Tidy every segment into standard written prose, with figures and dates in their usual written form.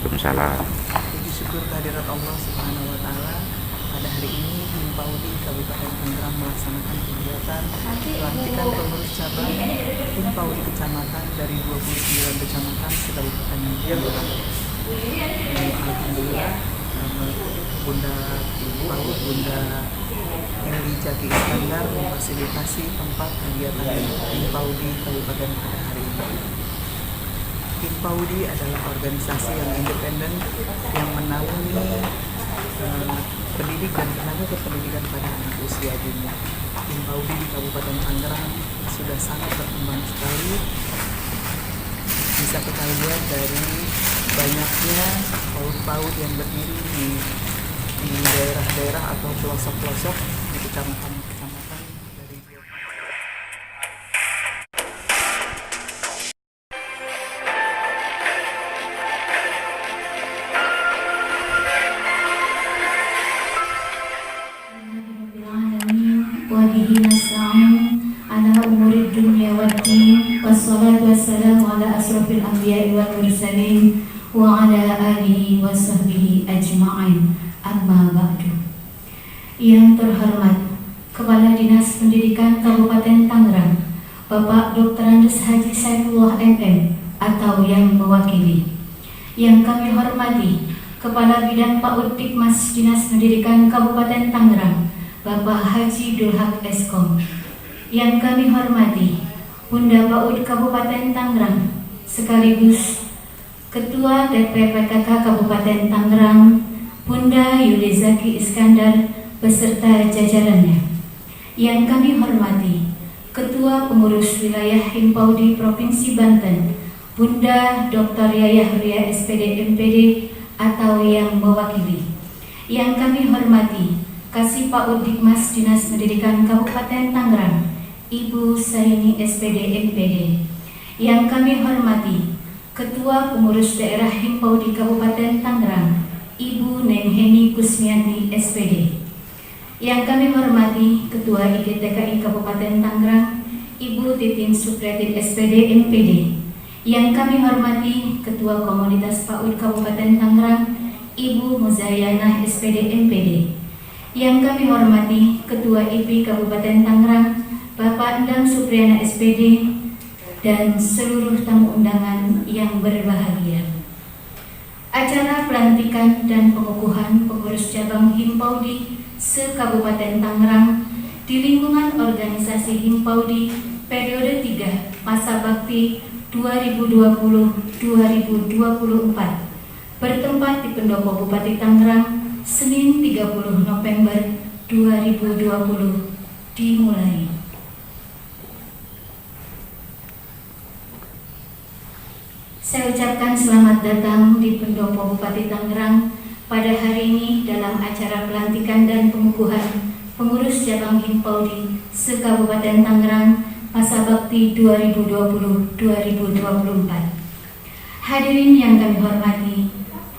Waalaikumsalam. Puji syukur kehadirat Allah Subhanahu wa Ta'ala. Pada hari ini Himpaudi Kabupaten Tangerang melaksanakan kegiatan pelantikan pengurus cabang Himpaudi kecamatan dari 29 kecamatan se-Kabupaten Tangerang. Alhamdulillah, Bunda PAUD Bunda Eli Jaki Iskandar memfasilitasi tempat kegiatan Himpaudi Kabupaten pada hari ini. Himpaudi adalah organisasi yang independen yang menaungi pendidik dan tenaga kependidikan pada anak usia dini. Himpaudi di Kabupaten Tangerang sudah sangat berkembang sekali. Bisa kita lihat dari banyaknya PAUD yang berdiri di daerah-daerah atau pelosok-pelosok di kecamatan-kecamatan dari Wabihi nasta'in ala umuri dunya waddin, wassalatu wassalamu ala asrofil anbiya'i wal mursalin wa ala alihi wa sahbihi ajma'in. Amma ba'du. Yang terhormat Kepala Dinas Pendidikan Kabupaten Tangerang Bapak Dr. Andes Haji Saifullah MM atau yang mewakili. Yang kami hormati Kepala Bidang PAUD Dikmas Dinas Pendidikan Kabupaten Tangerang Bapak Haji Dulhak Eskom. Yang kami hormati Bunda PAUD Kabupaten Tangerang sekaligus Ketua DPPKK Kabupaten Tangerang Bunda Yulizaki Iskandar beserta jajarannya. Yang kami hormati Ketua Pengurus Wilayah Himpaudi Provinsi Banten Bunda Dr. Yayah Ria SPD MPD atau yang mewakili. Yang kami hormati Kasih PAUD Dikmas Dinas Pendidikan Kabupaten Tangerang Ibu Saini SPD MPD. Yang kami hormati Ketua Pengurus Daerah Himpaudi Kabupaten Tangerang Ibu Neng Heni Kusmianti SPD. Yang kami hormati Ketua IGTKI Kabupaten Tangerang Ibu Titin Supriyatin SPD MPD. Yang kami hormati Ketua Komunitas PAUD Kabupaten Tangerang Ibu Muzayanah SPD MPD. Yang kami hormati Ketua IPI Kabupaten Tangerang Bapak Endang Supriyana SPD dan seluruh tamu undangan yang berbahagia. Acara pelantikan dan pengukuhan pengurus cabang Himpaudi se-Kabupaten Tangerang di lingkungan organisasi Himpaudi periode 3 masa bakti 2020-2024 bertempat di Pendopo Bupati Tangerang Senin 30 November 2020 dimulai. Saya ucapkan selamat datang di Pendopo Bupati Tangerang pada hari ini dalam acara pelantikan dan pengukuhan pengurus cabang Himpaudi se-Kabupaten Tangerang masa bakti 2020-2024. Hadirin yang kami hormati,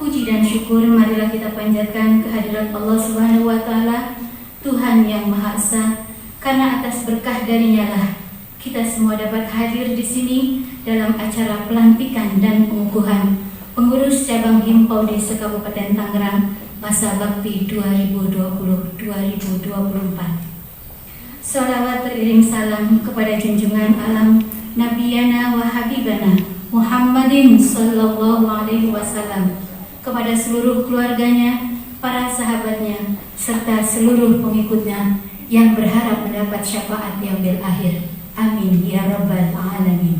puji dan syukur marilah kita panjatkan kehadirat Allah Subhanahu wa Ta'ala, Tuhan yang Maha Esa, karena atas berkah darinya lah kita semua dapat hadir di sini dalam acara pelantikan dan pengukuhan pengurus cabang Himpaudi se-Kabupaten Tangerang masa bakti 2020-2024. Sholawat teriring salam kepada junjungan alam Nabiyana wa Habibana Muhammadin sallallahu alaihi wasallam, kepada seluruh keluarganya, para sahabatnya, serta seluruh pengikutnya yang berharap mendapat syafaat yaumil akhir. Amin ya rabbal alamin.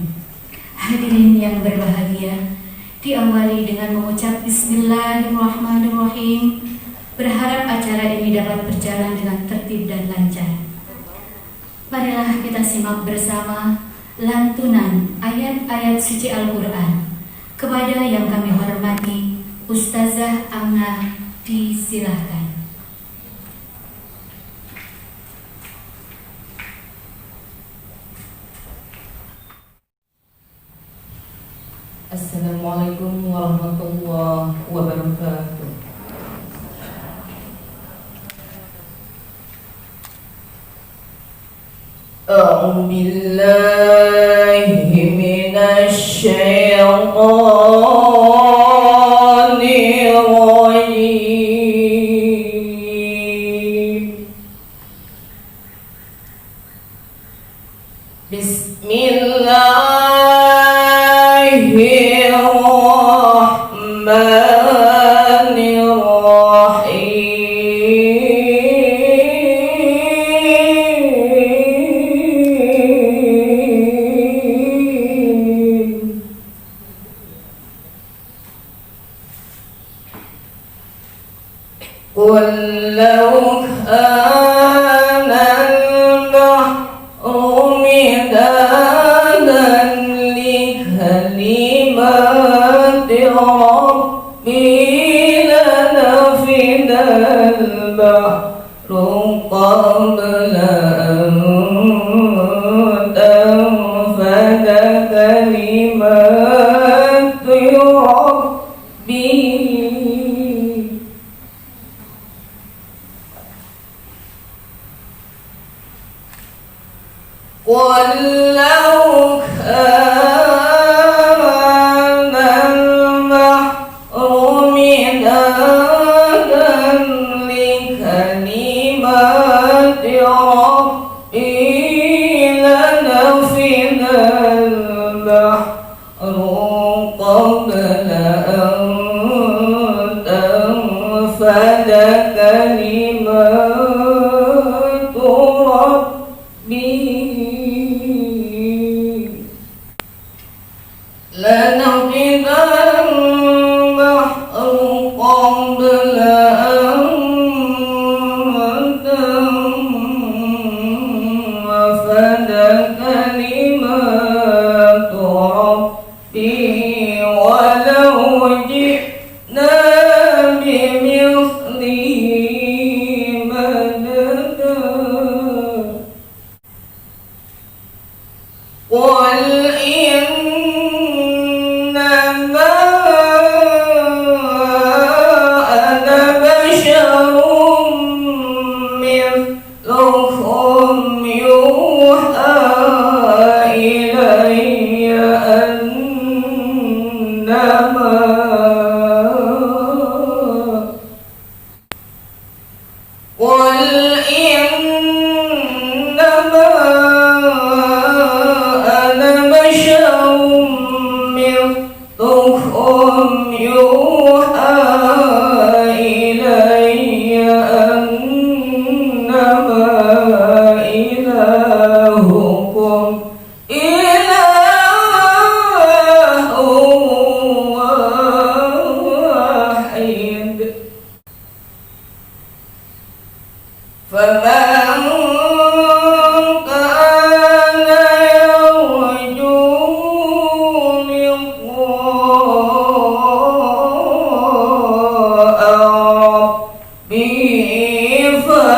Hadirin yang berbahagia, diawali dengan mengucap Bismillahirrahmanirrahim, berharap acara ini dapat berjalan dengan tertib dan lancar. Marilah kita simak bersama lantunan ayat-ayat suci Al-Quran. Kepada yang kami hormati Ustazah Amna, disilahkan. Assalamualaikum warahmatullahi wabarakatuh. A'udzu billahi minasy syaithanir لو كان البحر مدادا لكلمات ربي لنفد البحر قبل أن تنفد كلمات ربي. قل لو كان البحر مدادا لكلمات ربي لنفد البحر قبل أن تنفد كلمات ربي. لنفد البحر قبل أن تنفد كلمات ربي ولو جئنا بمثله مددا. قل إنما أنا بشر مثلكم يوحى إلي أنما قل إنما أنا بشر مثلكم يوحى إلي أنما إلهكم إله واحد. فمن كان يرجو لقاء ربه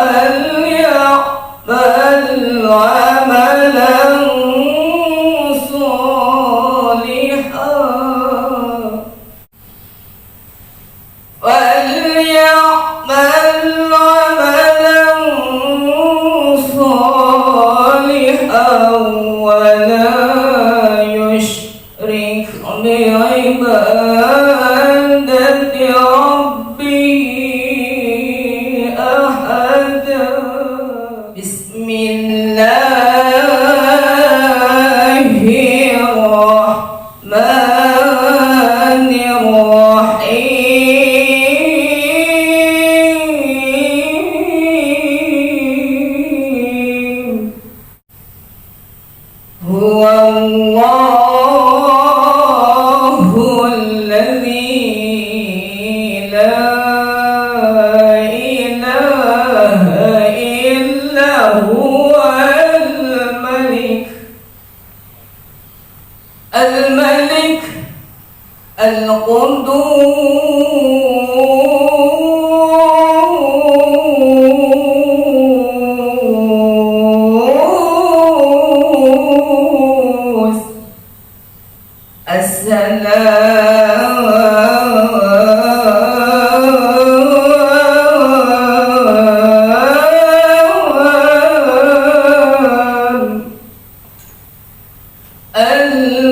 فليعمل عملا صالحا ولا يشرك بعبادة ربه أحدا. بسم الله الرحمن الرحيم. هو الله الذي لا إله إلا هو الملك القدوس السلام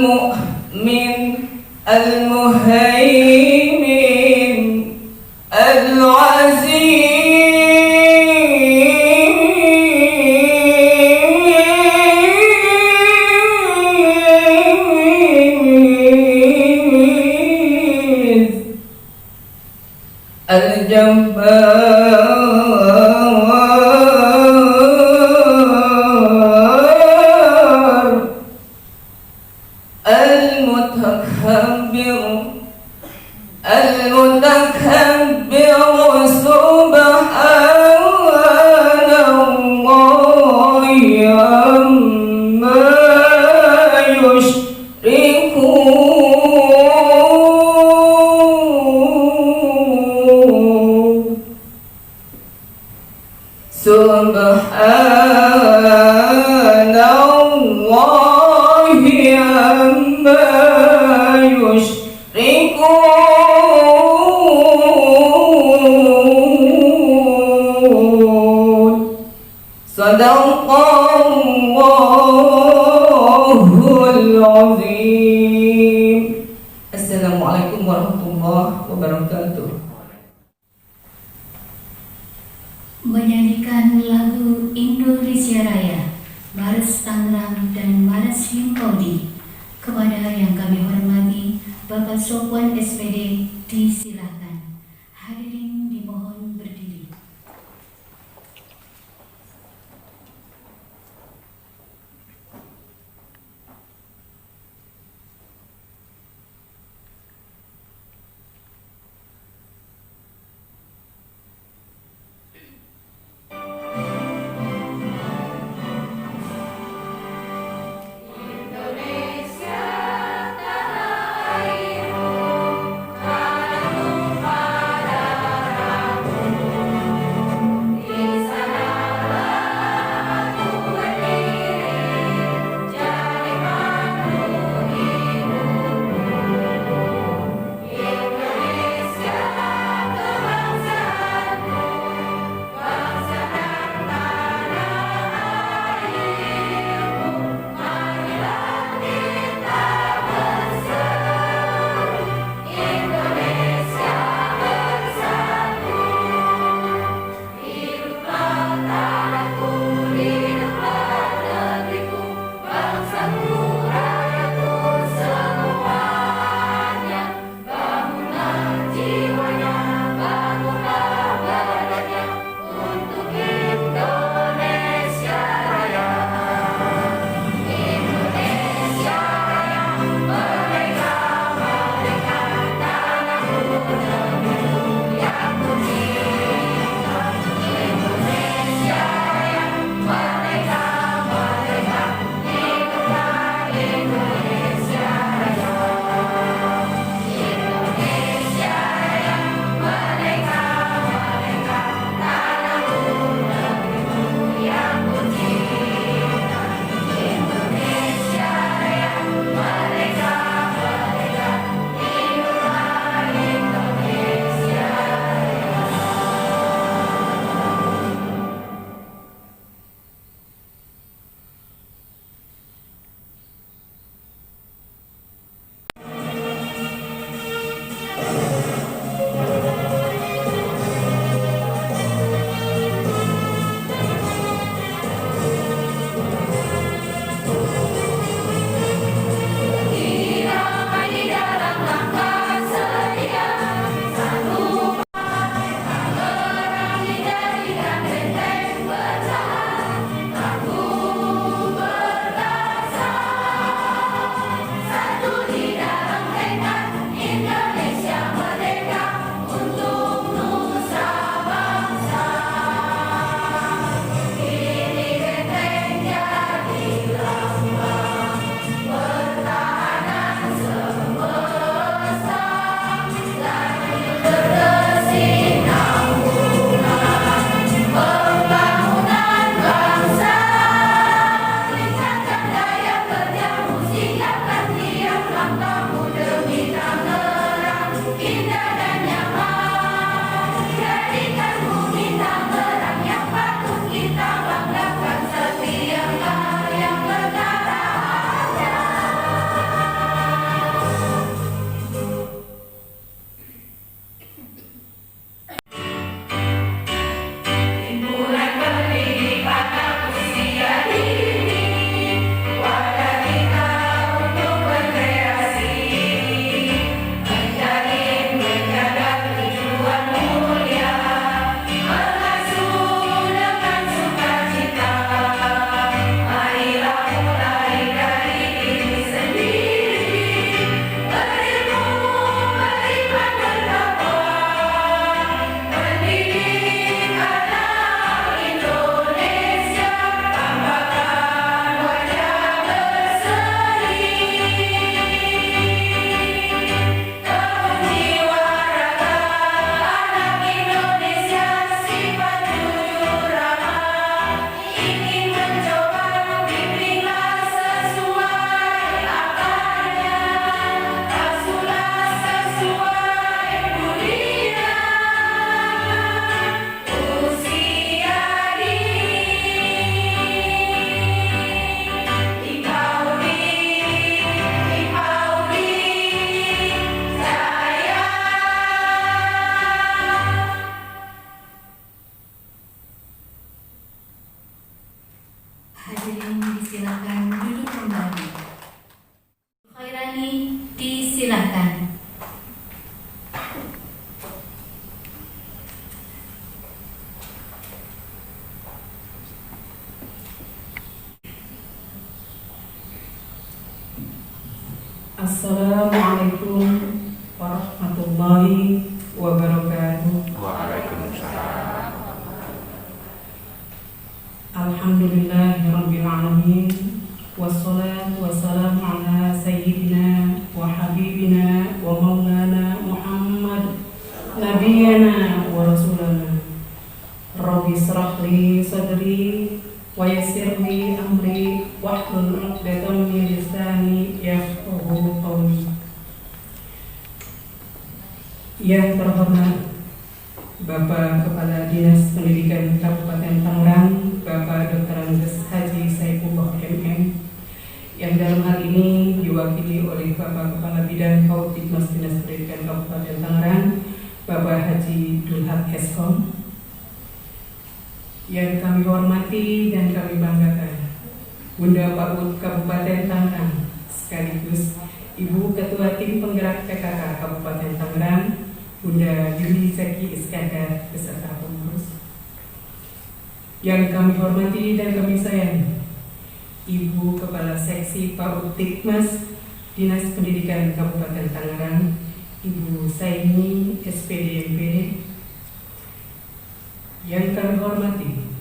المؤمن المهيمن العزيز الجبار المتكبر سبحان Sadaqallahul azim. Assalamualaikum warahmatullahi wabarakatuh. Menyanyikan lagu Indonesia Raya, Mares Tangerang dan Mares Himpaudi. Kepada yang kami hormati, Bapak Sofwan SPD, disilahkan. Hadirin dimohon berdiri. Indonesia tanah airku, tanah Assalamualaikum warahmatullahi wabarakatuh. Waalaikumsalam. Alhamdulillahirabbil alamin. Wassalatu wassalamu ala sayyidina wa habibina wa maulana Muhammad nabiyyana wa rasulana. Rabbi shrah li sadri wa yassir li amri wahlul 'uqdatam min lisani yafqahu qawli. Yang terhormat Bapak Kepala Dinas Pendidikan Kabupaten Tangerang, Bapak Dr. Andes Haji Saifullah MM, yang dalam hal ini diwakili oleh Bapak Kepala Bidang Kabupaten Dinas Pendidikan Kabupaten Tangerang, Bapak Haji Dulhak Eskom, yang kami hormati dan kami banggakan Bunda PAUD Kabupaten Tangerang, sekaligus Ibu Ketua Tim Penggerak PKK Kabupaten Tangerang, Bunda Yuli Zaki Iskandar beserta pengurus. Yang kami hormati dan kami sayangi Ibu Kepala Seksi PAUD Tikmas Dinas Pendidikan Kabupaten Tangerang, Ibu Saini SPD MPD. Yang kami hormati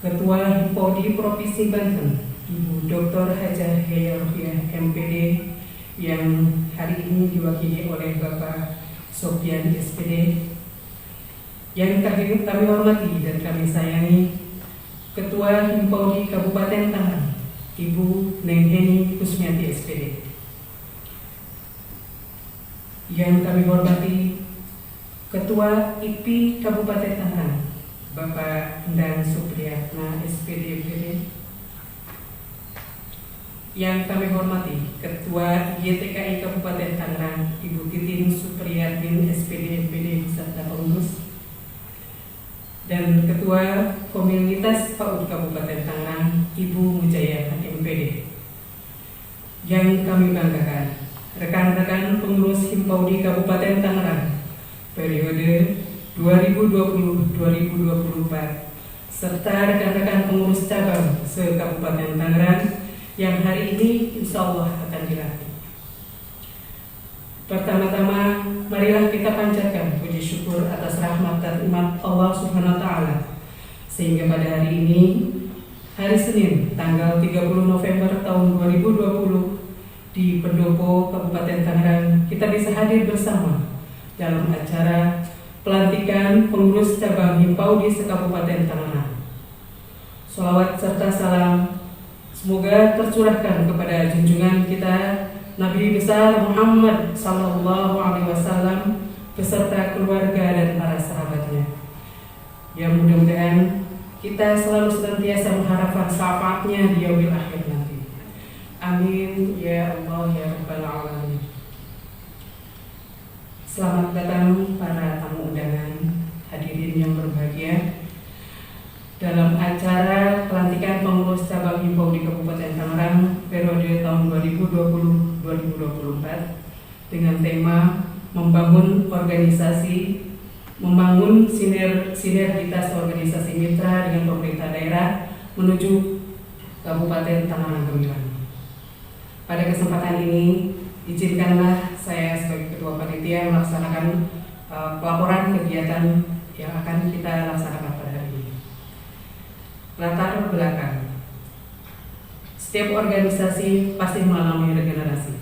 Ketua Hipodi Provinsi Banten, Ibu Dr. Hajah Heya Ruhiah MPD, yang hari ini diwakili oleh Bapak Sofian SPD. Yang kami hormati dan kami sayangi Ketua Hipodi Kabupaten Tangerang, Ibu Neng Heni Kusmiati SPD. Yang kami hormati Ketua IPI Kabupaten Tangerang, Bapak Endang Supriyatna SPD MPD. Yang kami hormati Ketua YTKI Kabupaten Tangerang, Ibu Titin Supriyatin SPD MPD beserta pengurus, dan Ketua Komunitas PAUD Kabupaten Tangerang, Ibu Mujayah MPD. Yang kami banggakan rekan-rekan pengurus Himpaudi Kabupaten Tangerang periode 2020-2024 serta rekan-rekan pengurus cabang se-Kabupaten Tangerang yang hari ini insya Allah akan dilantik. Pertama-tama, marilah kita panjatkan puji syukur atas rahmat dan nikmat Allah Subhanahu wa Ta'ala, sehingga pada hari ini, hari Senin, tanggal 30 November tahun 2020, di Pendopo Kabupaten Tangerang, kita bisa hadir bersama dalam acara pelantikan pengurus cabang Himpaudi se-Kabupaten Tangerang. Sholawat serta salam semoga tercurahkan kepada junjungan kita Nabi besar Muhammad Sallallahu Alaihi Wasallam beserta keluarga dan para sahabatnya. Yang mudah-mudahan kita selalu senantiasa mengharapkan syafaatnya di yaumil akhir nanti. Amin ya Allah ya Rabbal Alamin. Selamat datang para tamu undangan, hadirin yang berbahagia, dalam acara pelantikan pengurus cabang Himpaudi Kabupaten Tangerang periode tahun 2020-2024 dengan tema membangun sinergitas organisasi mitra dengan pemerintah daerah menuju Kabupaten Tangerang Gemilang. Pada kesempatan ini, izinkanlah saya sebagai Ketua Panitia melaksanakan pelaporan kegiatan yang akan kita laksanakan pada hari ini. Latar belakang, setiap organisasi pasti mengalami regenerasi.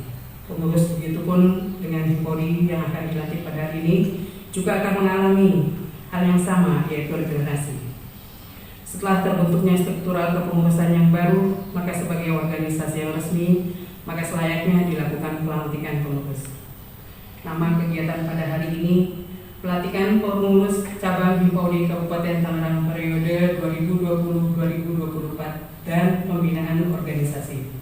Pengurus begitu pun dengan Himpodi yang akan dilantik pada hari ini juga akan mengalami hal yang sama, yaitu regenerasi. Setelah terbentuknya struktural kepengurusan yang baru, maka sebagai organisasi yang resmi, maka selayaknya dilakukan pelantikan pengurus. Nama kegiatan pada hari ini, pelantikan pengurus cabang Himpaudi Kabupaten Tangerang periode 2020-2024 dan pembinaan organisasi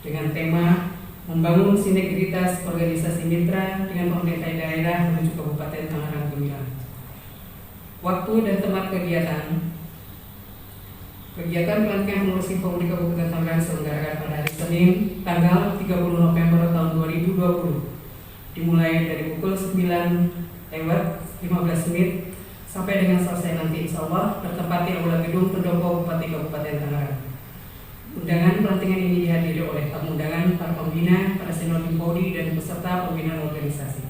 dengan tema membangun sinergitas organisasi mitra dengan pemerintah daerah menuju Kabupaten Tangerang Gemilang. Waktu dan tempat kegiatan pelantikan pengurus Himpaudi Kabupaten Tangerang diselenggarakan pada hari Senin tanggal 30 November tahun 2020 dimulai dari pukul 9:15 menit sampai dengan selesai nanti insya Allah bertempat di Aula Gedung Pendopo Bupati Kabupaten Tangerang. Undangan pelantikan ini dihadiri oleh tamu undangan, para pembina, para senior Himpodi dan peserta pembinaan organisasi.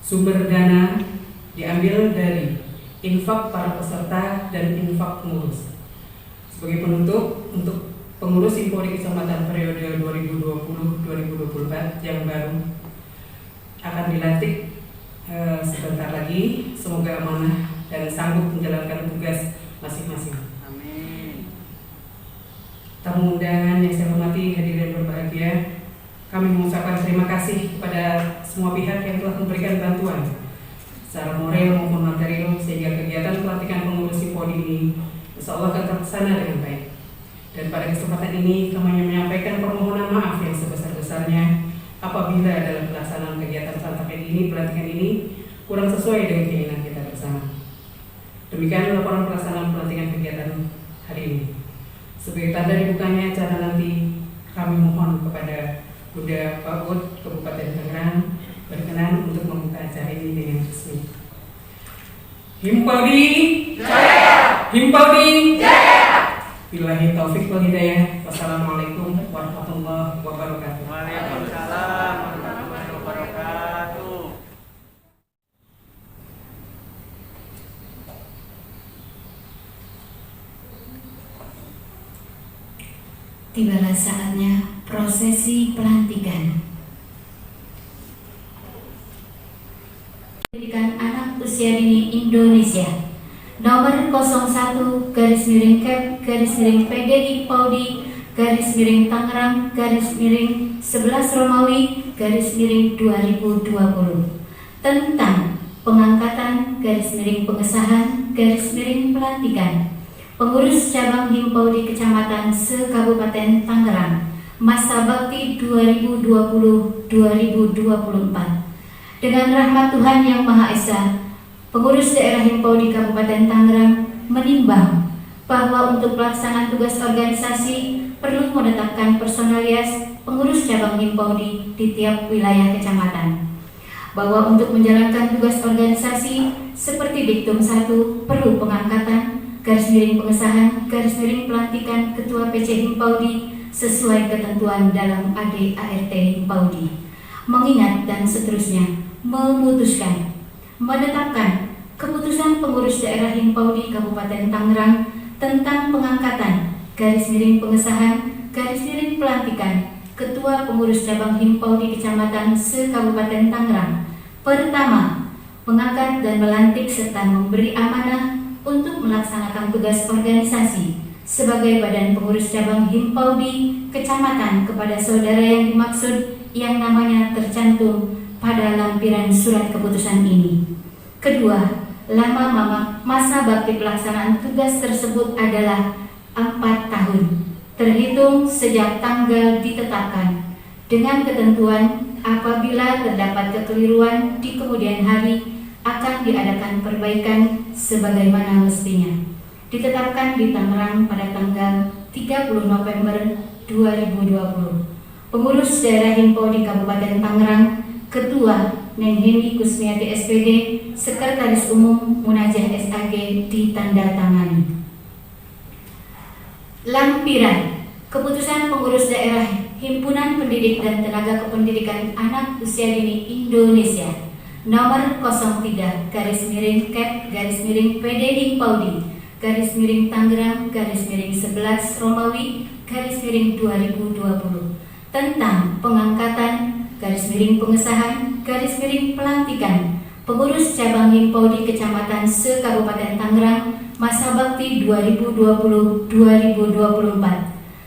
Sumber dana diambil dari infak para peserta dan infak pengurus. Sebagai penutup, untuk pengurus Himpodi Kecamatan periode 2020-2024 yang baru akan dilantik sebentar lagi, semoga amanah dan sanggup menjalankan tugas masing-masing. Amin. Tamu undangan yang saya hormati, hadirin berbahagia, kami mengucapkan terima kasih kepada semua pihak yang telah memberikan bantuan secara moral maupun material sehingga kegiatan pelantikan pengurus Himpodi ini insya Allah akan terlaksana dengan baik. Dan pada kesempatan ini kami menyampaikan permohonan maaf yang sebesar-besarnya apabila dalam pelaksanaan kegiatan pelantikan ini kurang sesuai dengan keinginan kita bersama. Demikian laporan pelaksanaan pelantikan kegiatan hari ini. Sebagai tanda dibukanya acara nanti, kami mohon kepada Bunda PAUD Kabupaten Tangerang berkenan untuk membuka acara ini dengan resmi. Himpodi Jaya! Himpodi Jaya! Billahi taufik wal hidayah. Wassalamualaikum warahmatullahi wabarakatuh. Waalaikumsalam warahmatullahi wabarakatuh. Tibalah saatnya prosesi pelantikan. Pendidikan Anak Usia Dini Indonesia nomor 01 garis miring Kep garis miring PDI Paudi garis miring Tangerang garis miring 11 Romawi garis miring 2020 tentang pengangkatan garis miring pengesahan garis miring pelantikan pengurus cabang Himpodi Kecamatan se-Kabupaten Tangerang masa bakti 2020-2024. Dengan rahmat Tuhan Yang Maha Esa, pengurus daerah Himpodi Kabupaten Tangerang menimbang bahwa untuk pelaksanaan tugas organisasi perlu menetapkan personalias pengurus cabang Himpodi di tiap wilayah kecamatan. Bahwa untuk menjalankan tugas organisasi seperti diktum 1 perlu pengangkatan garis miring pengesahan garis miring pelantikan Ketua PC Himpodi sesuai ketentuan dalam AD/ART Himpodi. Mengingat dan seterusnya memutuskan menetapkan keputusan pengurus daerah Himpodi Kabupaten Tangerang tentang pengangkatan garis miring pengesahan garis miring pelantikan Ketua Pengurus Cabang Himpodi Kecamatan se-Kabupaten Tangerang. Pertama, mengangkat dan melantik serta memberi amanah untuk melaksanakan tugas organisasi sebagai badan pengurus cabang Himpodi Kecamatan kepada saudara yang dimaksud yang namanya tercantum pada lampiran surat keputusan ini. Kedua, lama masa bakti pelaksanaan tugas tersebut adalah 4 tahun, terhitung sejak tanggal ditetapkan, dengan ketentuan apabila terdapat kekeliruan di kemudian hari akan diadakan perbaikan sebagaimana mestinya. Ditetapkan di Tangerang pada tanggal 30 November 2020. Pengurus daerah Himpodi Kabupaten Tangerang, Ketua Neng Heni Kusmiati SPD, Sekretaris Umum Munajah SAG ditandatangani. Lampiran Keputusan Pengurus Daerah Himpunan Pendidik dan Tenaga Kependidikan Anak Usia Dini Indonesia nomor 03 garis miring Kep garis miring PD Himpodi garis miring Tangerang garis miring 11 Romawi garis miring 2020 tentang pengangkatan garis miring pengesahan garis miring pelantikan pengurus cabang Himpodi Kecamatan se-Kabupaten Tangerang masa bakti 2020-2024.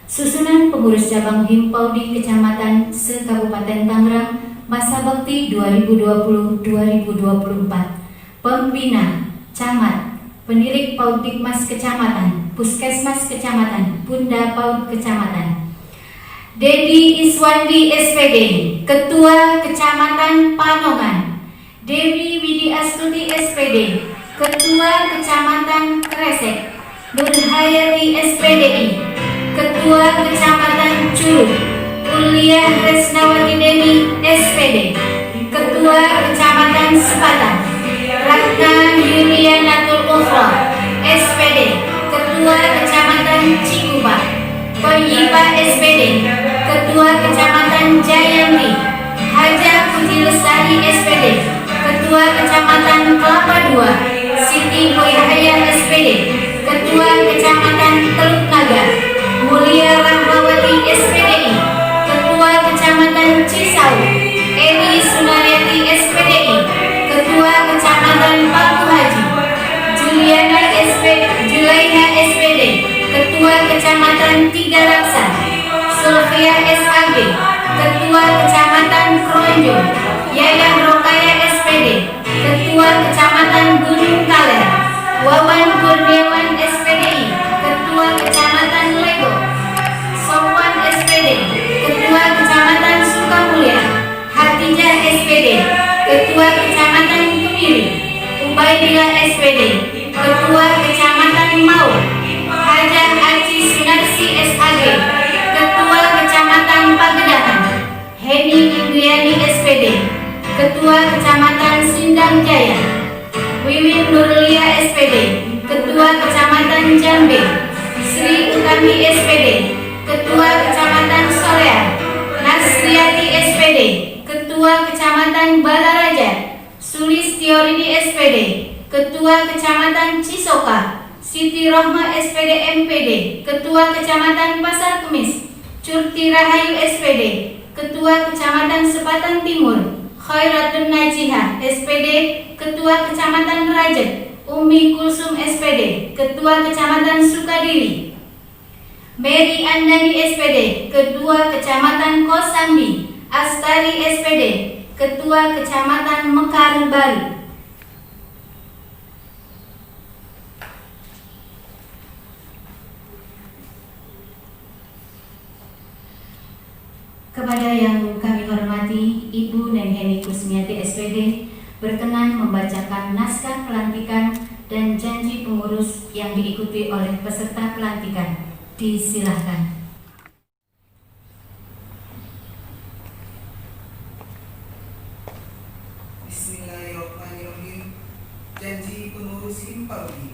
Susunan pengurus cabang Himpodi Kecamatan se-Kabupaten Tangerang masa bakti 2020-2024. Pembina, camat, pendidik PAUD Dikmas Kecamatan, Puskesmas Kecamatan, Bunda PAUD Kecamatan. Dedi Iswandi SPD, Ketua Kecamatan Panongan. Dewi Widi Astuti SPD, Ketua Kecamatan Kresek. Nurhayati SPDI, Ketua Kecamatan Curug. Uliah Resnawati Dewi SPD, Ketua Kecamatan Sepatan. Ratna Yulianatul Ukhra SPD, Ketua Kecamatan Cikupa. Koyiba SPD, Ketua Kecamatan Jayanti Haja Puji Lestari SPD. Ketua Kecamatan Kelapa II Siti Boyahaya SPD. Ketua Kecamatan Teluk Naga Mulia Rahmawati SPDI. Ketua Kecamatan Cisau Eri Sunaryati SPDI. Ketua Kecamatan Paku Haji Juliana Julaiha SPD. Ketua Kecamatan Tiga Raksa Sulfia SAG. Ketua Kecamatan Kronjo Yayah Rokaya SPD. Ketua Kecamatan Gunung Kaler Wawan Kurniawan SPDI. Ketua Kecamatan Lego Sopwan SPD. Ketua Kecamatan Sukamulya Hatijah SPD. Ketua Kecamatan Kemiri Ubaidillah SPD. Ketua Kecamatan Mau Hajah Aci Sunarsi SAG. Ketua Kecamatan Pagedahan Heni Indriani SPD. Ketua Kecamatan Sindang Jaya Wiwin Nurlia SPD. Ketua Kecamatan Jambe Sri Utami SPD. Ketua Kecamatan Soreang Nasriati SPD. Ketua Kecamatan Balaraja Sulistiorini SPD. Ketua Kecamatan Cisoka Siti Rohma SPD MPD. Ketua Kecamatan Pasar Kemis Curti Rahayu SPD. Ketua Kecamatan Sepatan Timur Khairatun Najihah SPD. Ketua Kecamatan Rajat Umi Kulsum SPD. Ketua Kecamatan Sukadiri Mary Andani SPD. Ketua Kecamatan Kosambi Astari SPD. Ketua Kecamatan Mekar Baru. Kepada yang kami hormati Ibu Nenheni Kusmiati SPD berkenan membacakan naskah pelantikan dan janji pengurus yang diikuti oleh peserta pelantikan. Disilahkan. Bismillahirrahmanirrahim. Janji pengurus Himpaudi.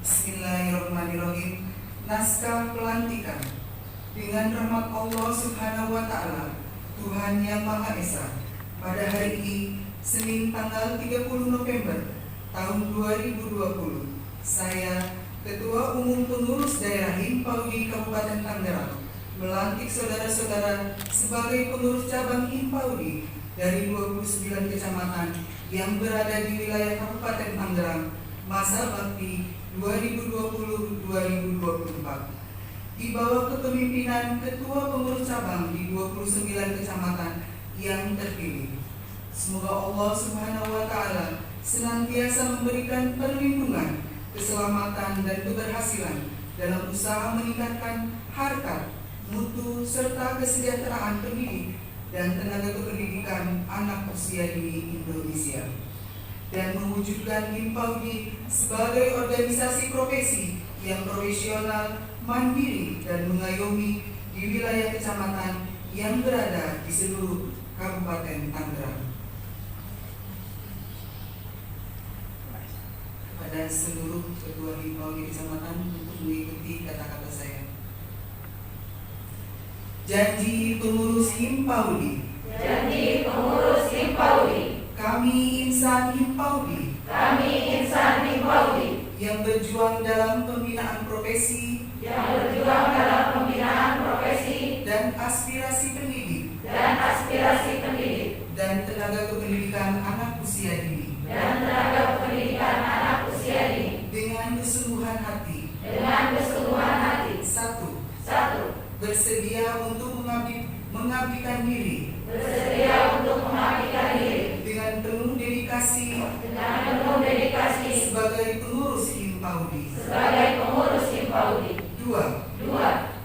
Bismillahirrahmanirrahim. Naskah pelantikan. Dengan rahmat Allah Subhanahu wa Ta'ala, Tuhan Yang Maha Esa, pada hari ini, Senin tanggal 30 November tahun 2020, saya, Ketua Umum Pengurus Daerah Himpaudi Kabupaten Tangerang, melantik saudara-saudara sebagai pengurus cabang Himpaudi dari 29 kecamatan yang berada di wilayah Kabupaten Tangerang masa bakti 2020-2024. Di bawah kepemimpinan Ketua Pengurus Cabang di 29 kecamatan yang terpilih. Semoga Allah Subhanahu wa Ta'ala senantiasa memberikan perlindungan, keselamatan dan keberhasilan dalam usaha meningkatkan harkat, mutu serta kesejahteraan pendidik dan tenaga kependidikan anak usia dini Indonesia, dan mewujudkan Himpaudi sebagai organisasi profesi yang profesional, mandiri dan mengayomi di wilayah kecamatan yang berada di seluruh Kabupaten Tangerang. Kepada seluruh ketua Himpaudi kecamatan untuk mengikuti kata-kata saya. Janji pengurus Himpaudi. Janji pengurus Himpaudi. Kami insan Himpaudi. Kami insan Himpaudi. Yang berjuang dalam pembinaan profesi. Yang berjuang dalam pembinaan profesi. Dan aspirasi pendidik. Dan aspirasi pendidik. Dan tenaga kependidikan anak usia dini. Dan tenaga kependidikan anak usia dini. Dengan kesungguhan hati. Dengan kesungguhan hati. Satu. Bersedia untuk mengabdikan diri. Bersedia untuk mengabdikan diri. Dengan penuh dedikasi. Dengan penuh dedikasi. Sebagai pengurus Himpaudi. Sebagai pengurus Himpaudi. Dua.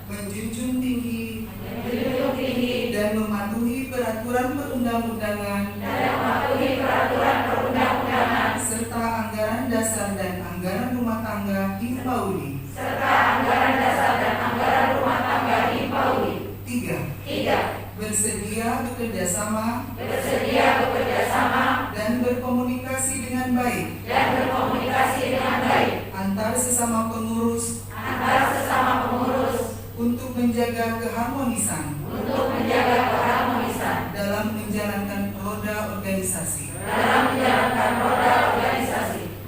Menjunjung tinggi. Dan mematuhi peraturan perundang-undangan. Serta anggaran dasar dan anggaran rumah tangga Himpaudi. Tiga. Bersedia bekerja sama. Dan dan berkomunikasi dengan baik antar sesama pengurus untuk menjaga keharmonisan dalam menjalankan roda organisasi.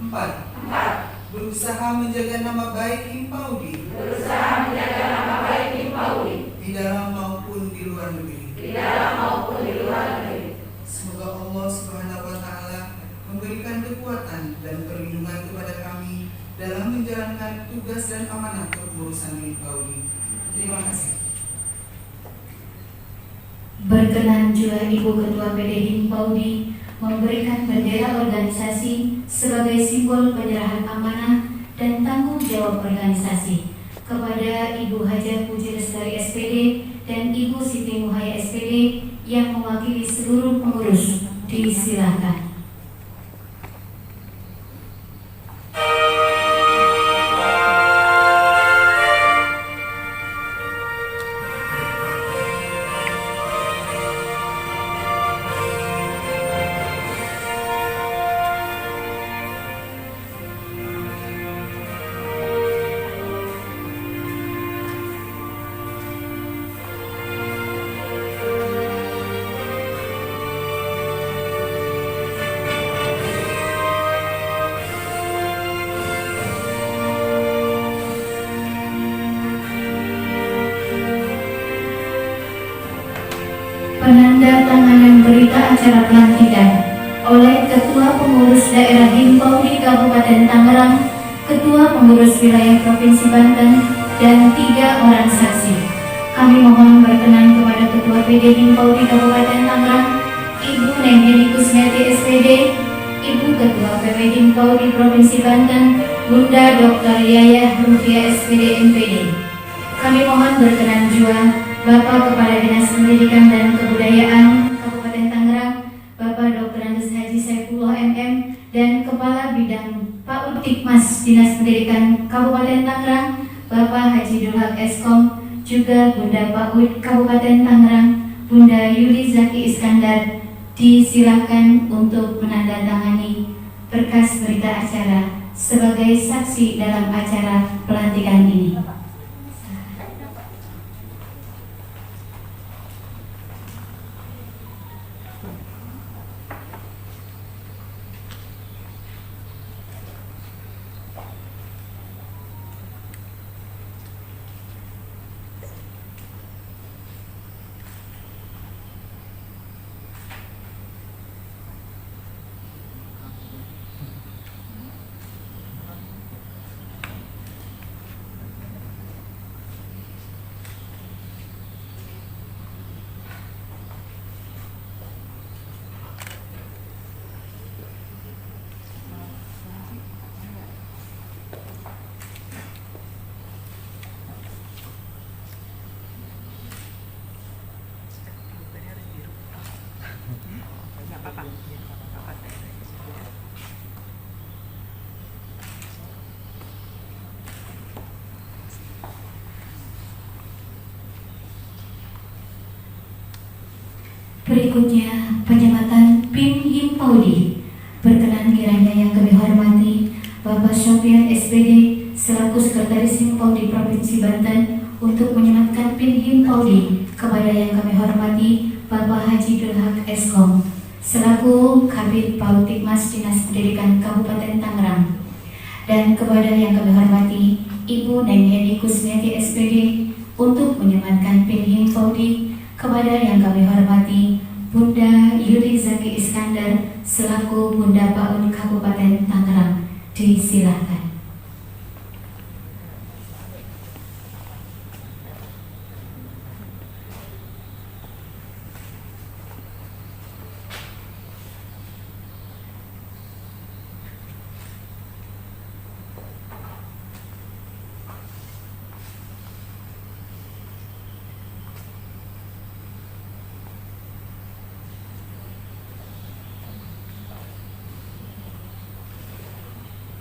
4. Berusaha menjaga nama baik Himpaudi di dalam maupun di luar negeri. Semoga Allah Subhanahu wa Ta'ala memberikan kekuatan dan perlindungan kepada kami dalam menjalankan tugas dan amanah kepengurusan Himpaudi. Terima kasih. Berkenan juga Ibu Ketua PD Himpaudi memberikan bendera organisasi sebagai simbol penyerahan amanah dan tanggung jawab organisasi kepada Ibu Haja Puji Lestari SPD dan Ibu Siti Muhaya SPD yang mewakili seluruh pengurus. Disilakan. Penandatanganan berita acara pelantikan oleh Ketua Pengurus Daerah Himpaudi Kabupaten Tangerang, Ketua Pengurus Wilayah Provinsi Banten, dan 3 orang saksi. Kami mohon berkenan kepada Ketua PD Himpaudi Kabupaten Tangerang, Ibu Neng Heni Kusmiati SPD, Ibu Ketua PW Himpaudi Provinsi Banten, Bunda Dr. Yayah Rufiah SPD MPD. Kami mohon berkenan juga Bapak Kepala Dinas Pendidikan dan Kebudayaan Kabupaten Tangerang, Bapak Dr. Andes Haji Saifullah MM, dan Kepala Bidang PAUD Tikmas Dinas Pendidikan Kabupaten Tangerang, Bapak Haji Dulhak Eskom, juga Bunda PAUD Kabupaten Tangerang, Bunda Yuli Zaki Iskandar, disilakan untuk menandatangani berkas berita acara sebagai saksi dalam acara pelantikan ini. Berikutnya penyematan PIM Himpaudi. Berkenan kiranya yang kami hormati Bapak Sofian SPD selaku Sekretaris Himpaudi Provinsi Banten untuk menyematkan PIM Himpaudi kepada yang kami hormati Bapak Haji Dulhak Eskom selaku Kabid PAUD Tikmas Dinas Pendidikan Kabupaten Tangerang, dan kepada yang kami hormati Ibu Neng Heni Kusmiati SPD untuk menyematkan PIM Himpaudi kepada yang kami hormati Bunda Yuli Zaki Iskandar selaku Bunda PAUD Kabupaten Tangerang. Disilakan.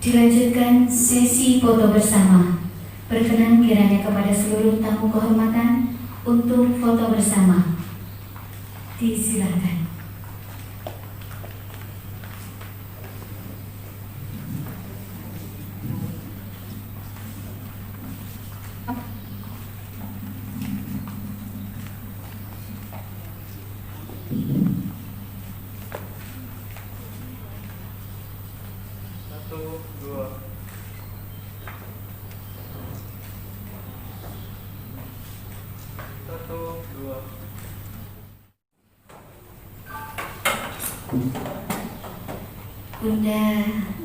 Dilanjutkan sesi foto bersama. Berkenan kiranya kepada seluruh tamu kehormatan untuk foto bersama. Disilakan. Satu, dua. Satu, dua. Bunda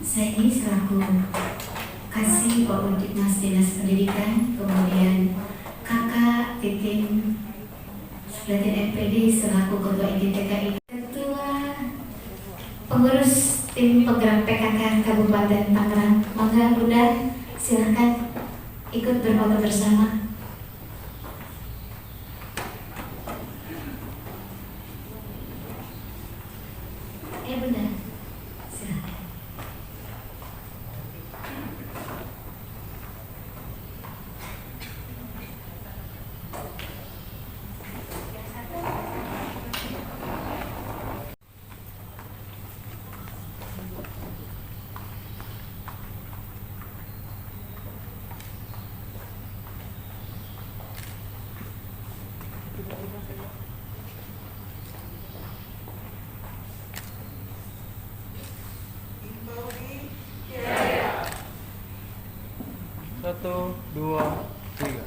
Saini selaku Kasih Pak Mas Dinas Pendidikan, kemudian Kakak Titin Sulatin MPD selaku Ketua IGTKI, Ketua Pengurus Tim Penggerak PKK Kabupaten Tangerang. Maka Bunda silakan ikut berfoto bersama. Bunda silakan. Satu, dua, tiga.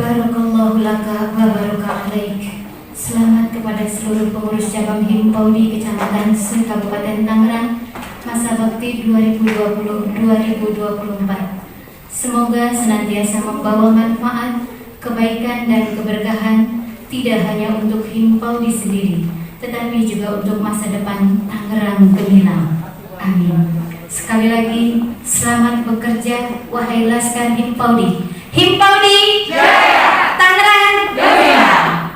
Barakallahu laka wa baraka alaik. Selamat kepada seluruh pengurus cabang Himpaudi Kecamatan se-Kabupaten Tangerang masa bakti 2020-2024. Semoga senantiasa membawa manfaat, kebaikan dan keberkahan tidak hanya untuk Himpaudi sendiri, tetapi juga untuk masa depan Tangerang gemilang. Amin. Sekali lagi, selamat bekerja wahai Laskar Himpaudi. Himpaudi Jaya, Tangerang gemilang.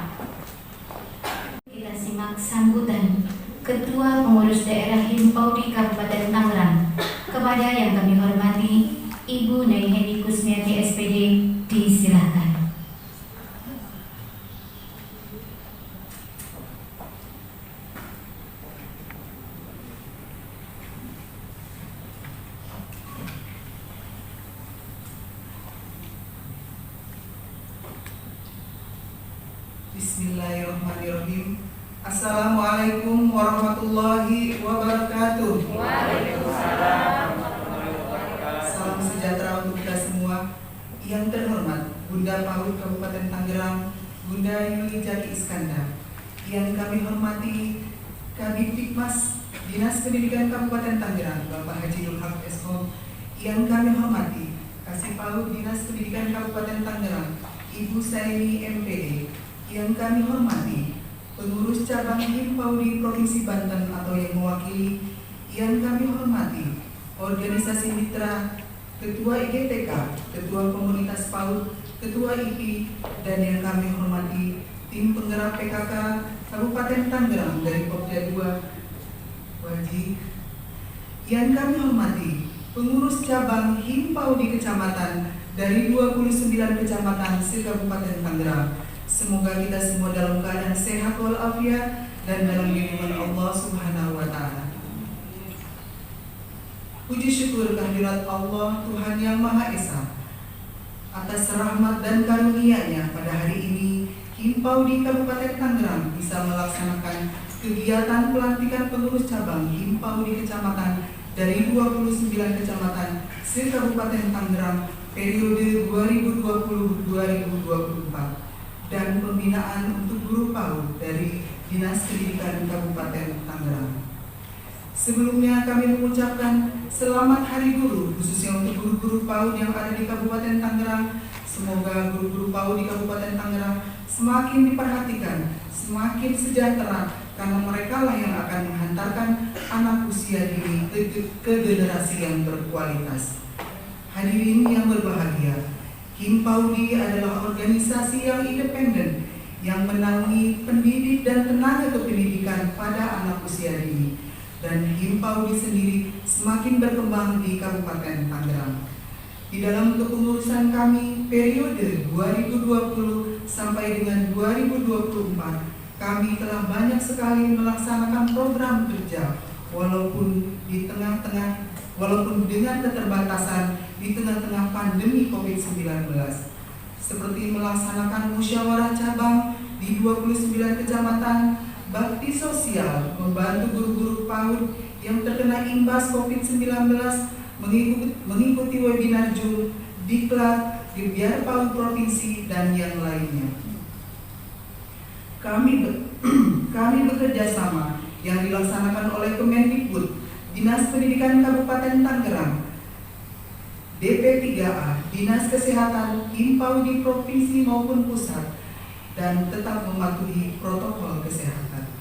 Kita simak sambutan Ketua Pengurus Daerah Himpaudi Kabupaten Tangerang. Kepada yang kami hormati Ibu Nai Heni Kusmiati SPD, disilahkan. Bismillahirrahmanirrahim. Assalamualaikum warahmatullahi wabarakatuh. Waalaikumsalam warahmatullahi wabarakatuh. Salam sejahtera untuk kita semua. Yang terhormat Bunda PAUD Kabupaten Tangerang, Bunda Yuli Jaki Iskandar. Yang kami hormati Kabid Dikmas Dinas Pendidikan Kabupaten Tangerang, Bapak Haji Nur Haq SO. Yang kami hormati Kasih PAUD Dinas Pendidikan Kabupaten Tangerang, Ibu Saini MPD. Yang kami hormati pengurus cabang Himpaudi Provinsi Banten atau yang mewakili. Yang kami hormati organisasi mitra, Ketua IGTK, Ketua Komunitas PAUD, Ketua IPI, dan yang kami hormati tim penggerak PKK Kabupaten Tangerang dari Pokja 2 Wajib. Yang kami hormati pengurus cabang Himpaudi Kecamatan dari 29 kecamatan se-Kabupaten Tangerang. Semoga kita semua dalam keadaan sehat walafiat dan dalam lindungan Allah Subhanahu wa Ta'ala. Puji syukur kehadirat Allah Tuhan Yang Maha Esa atas rahmat dan karunia-Nya pada hari ini Himpaudi Kabupaten Tangerang bisa melaksanakan kegiatan pelantikan pengurus cabang Himpaudi Kecamatan dari 29 kecamatan se-Kabupaten Tangerang periode 2020-2024. Dan pembinaan untuk guru PAUD dari Dinas Pendidikan Kabupaten Tangerang. Sebelumnya kami mengucapkan selamat Hari Guru khususnya untuk guru-guru PAUD yang ada di Kabupaten Tangerang. Semoga guru-guru PAUD di Kabupaten Tangerang semakin diperhatikan, semakin sejahtera, karena mereka lah yang akan menghantarkan anak usia dini ke generasi yang berkualitas. Hadirin yang berbahagia, Himpaudi adalah organisasi yang independen yang menaungi pendidik dan tenaga kependidikan pada anak usia dini, dan Himpaudi sendiri semakin berkembang di Kabupaten Tangerang. Di dalam kepengurusan kami periode 2020 sampai dengan 2024, kami telah banyak sekali melaksanakan program kerja walaupun dengan keterbatasan di tengah-tengah pandemi COVID-19, seperti melaksanakan musyawarah cabang di 29 kecamatan, bakti sosial, membantu guru-guru PAUD yang terkena imbas COVID-19, mengikuti webinar Zoom, diklat, di Biar PAUD Provinsi, dan yang lainnya. Kami bekerja sama yang dilaksanakan oleh Kemendikbud, Dinas Pendidikan Kabupaten Tangerang, DP3A, Dinas Kesehatan, Himpaudi Provinsi maupun Pusat, dan tetap mematuhi protokol kesehatan.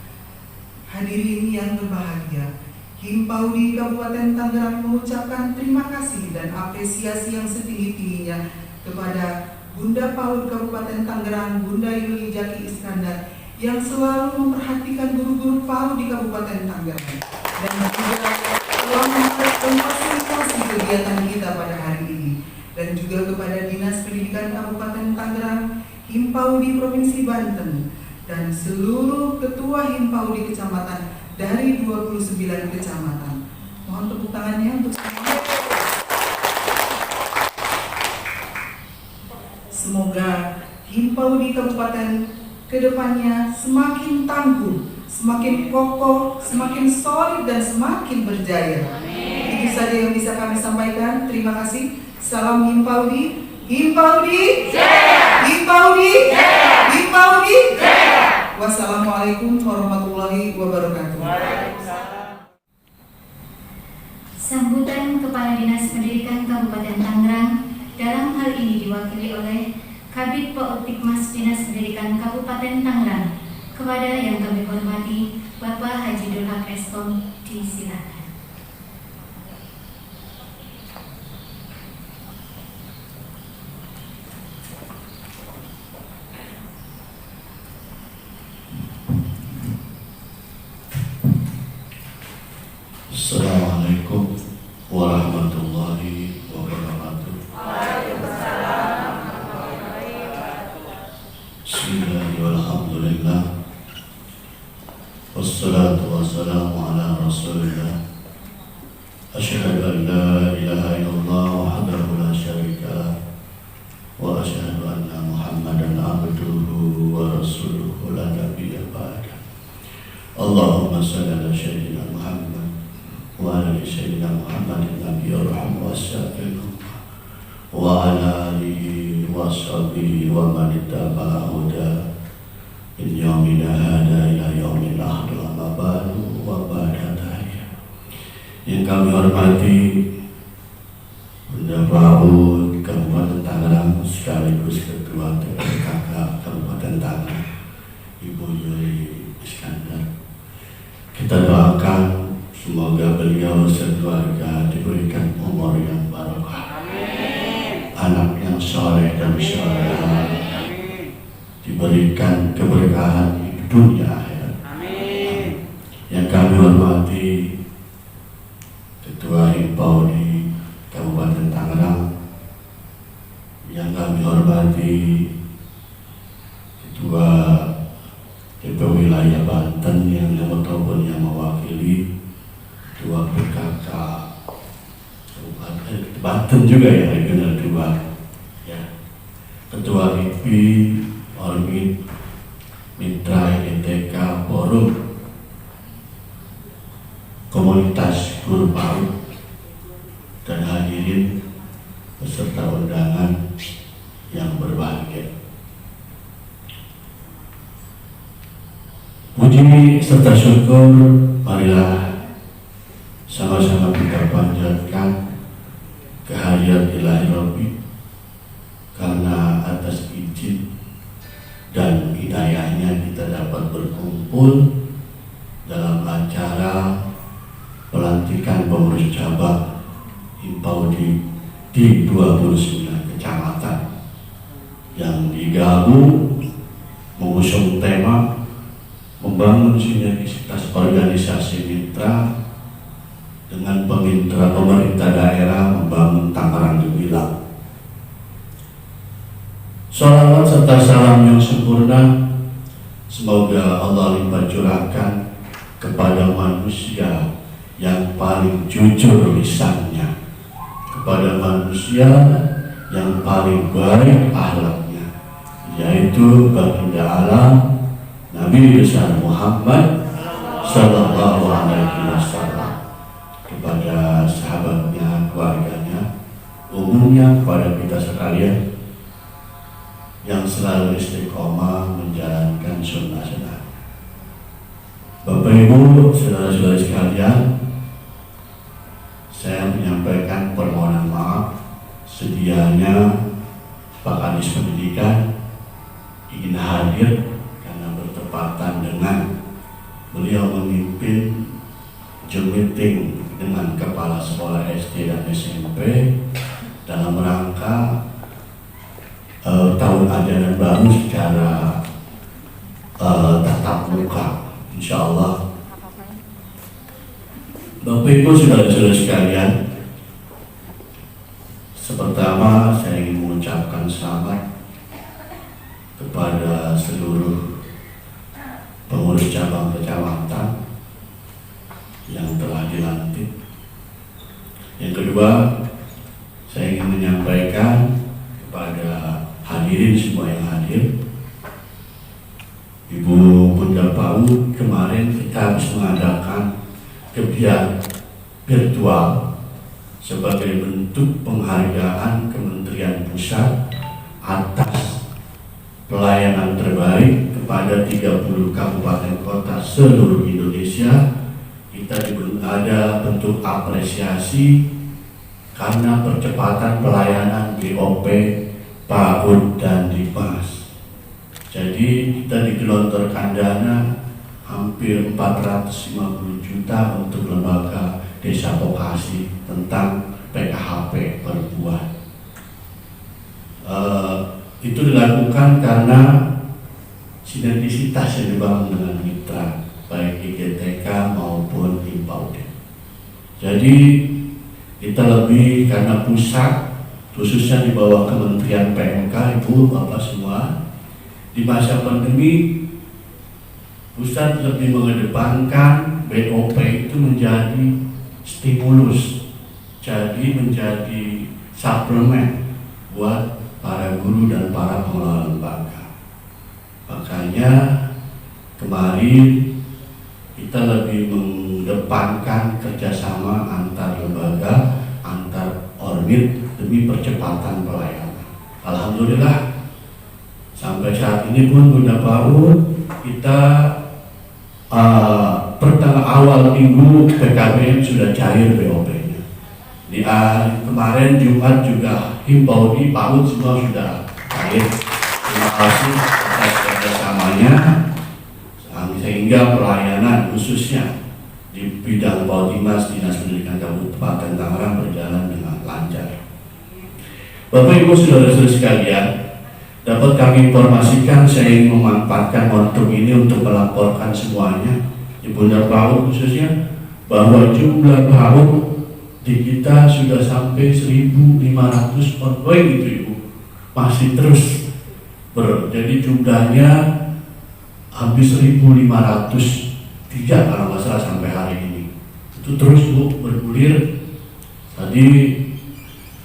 Hadirin yang berbahagia, Himpaudi Kabupaten Tangerang mengucapkan terima kasih dan apresiasi yang setinggi-tingginya kepada Bunda PAUD Kabupaten Tangerang, Bunda Yuli Jaki Iskandar, yang selalu memperhatikan guru-guru PAUD di Kabupaten Tangerang dan juga telah memfasilitasi kegiatan kita pada hari ini, dan juga kepada Dinas Pendidikan Kabupaten Tangerang, Himpaudi Provinsi Banten, dan seluruh ketua Himpaudi kecamatan dari 29 kecamatan. Mohon tepuk tangannya untuk semuanya. Semoga Himpaudi Kabupaten kedepannya semakin tangguh, semakin kokoh, semakin solid, dan semakin berjaya. Itu saja yang bisa kami sampaikan. Terima kasih. Salam Himpaudi. Himpaudi Jaya! Himpaudi Jaya! Himpaudi Jaya! Wassalamualaikum warahmatullahi wabarakatuh. Sambutan Kepala Dinas Pendidikan Kabupaten Tangerang dalam hal ini diwakili oleh Kabid PAUD Tikmas Dinas Pendidikan Kabupaten Tangerang. Kepada yang kami hormati Bapak Haji Dulhak Eskom, disilakan. Assalamualaikum warahmatullahi wabarakatuh. Bismillahirrahmanirrahim. Wassalatu wassalamu ala Rasulillah. Asyhadu an la ilaha illallah wahdahu la syarika lah, wa asyhadu anna Muhammadan abduhu wa rasuluhu la nabiyya ba'dah. Allahumma shalli ala sayyidina Muhammad wa ala sayyidina Muhammadin nabiyyi rahmah wa syafi'in wa ala alihi wa sahbihi wa man ittaba'a huda min yaumina hada ila yaumil akhir amma ba'du wa ba'da tahiyya. Yang kami hormati Bunda PAUD Kabupaten Tangerang sekaligus Ketua TPKK Kabupaten Tangerang, Ibu Yuli Iskandar, kita doakan semoga beliau sekeluarga diberikan umur yang barokah, anak yang soleh dan solehah, diberikan keberkahan di dunia akhirat. Yang kami hormati Ketua Himpaudi Kabupaten Tangerang, yang kami hormati Ketua DP Wilayah Banten yang ataupun yang mewakili Ketua PKK Kabupaten Banten juga ya, regional 2 ya, Ketua IPI, Ormit, Mitra ETK, Forum Komunitas Guru PAUD, dan hadirin peserta undangan yang berbahagia. Puji serta syukur marilah sama-sama kita panjatkan kehadirat Ilahi Rabbi, karena atas izin dan hidayahnya kita dapat berkumpul acara pelantikan pengurus cabang Himpaudi di 29 kecamatan yang digabung mengusung tema membangun sinergisitas organisasi mitra dengan pemerintah daerah membangun Tangerang Gemilang. Sholawat serta salam yang sempurna semoga Allah limpah curahkan kepada manusia yang paling jujur lisannya, kepada manusia yang paling baik akhlaknya, yaitu baginda alam Nabi besar Muhammad Sallallahu Alaihi Wasallam, kepada sahabatnya, keluarganya, umumnya kepada kita sekalian yang selalu istiqomah menjalankan sunnah-sunnah. Bapak Ibu, saudara-saudara sekalian, saya menyampaikan permohonan maaf sedianya Pak Kadis Pendidikan ingin hadir karena bertepatan dengan beliau memimpin Zoom meeting dengan kepala sekolah SD dan SMP dalam rangka tahun ajaran baru secara tatap muka, insya Allah. Bapak Ibu saudara-saudara sekalian, pertama saya ingin mengucapkan selamat kepada seluruh pengurus cabang kecamatan yang telah dilantik. Yang kedua, saya ingin menyampaikan kepada hadirin semua yang hadir, Ibu Bunda PAUD, kemarin kita habis mengadakan kegiatan virtual sebagai bentuk penghargaan Kementerian Pusat atas pelayanan terbaik kepada 30 kabupaten kota seluruh Indonesia. Kita ada bentuk apresiasi karena percepatan pelayanan BOP, PAUD dan Dimas. Jadi kita digelontorkan dana hampir 450 juta untuk lembaga desa vokasi tentang PKHP perempuan. Itu dilakukan karena sinergisitas yang dibangun dengan mitra baik IGTK maupun Himpaudi. Jadi kita lebih karena pusat khususnya di bawah Kementerian PMK, Ibu Bapak semua, di masa pandemi pusat lebih mengedepankan BOP itu menjadi stimulus, jadi menjadi suplemen buat para guru dan para pengelola lembaga. Makanya kemarin kita lebih mengedepankan kerjasama antar lembaga, antar ormit demi percepatan pelayanan. Alhamdulillah sampai saat ini pun Bunda PAUD kita pertama awal minggu PKBM sudah cair BOP-nya. Di kemarin Jumat juga Himpaudi PAUD semua sudah cair. Terima kasih atas kerjasamanya sehingga pelayanan khususnya di bidang Paudimas Dinas Pendidikan Kabupaten Tangerang berjalan dengan lancar. Bapak Ibu saudara-saudara sekalian, dapat kami informasikan saya ingin memanfaatkan momentum ini untuk melaporkan semuanya di Bunda PAUD khususnya bahwa jumlah PAUD di kita sudah sampai 1.500 ongoing gitu Ibu, masih terus jadi jumlahnya hampir 1.503 kalau nggak salah sampai hari ini. Itu terus Bu bergulir. Tadi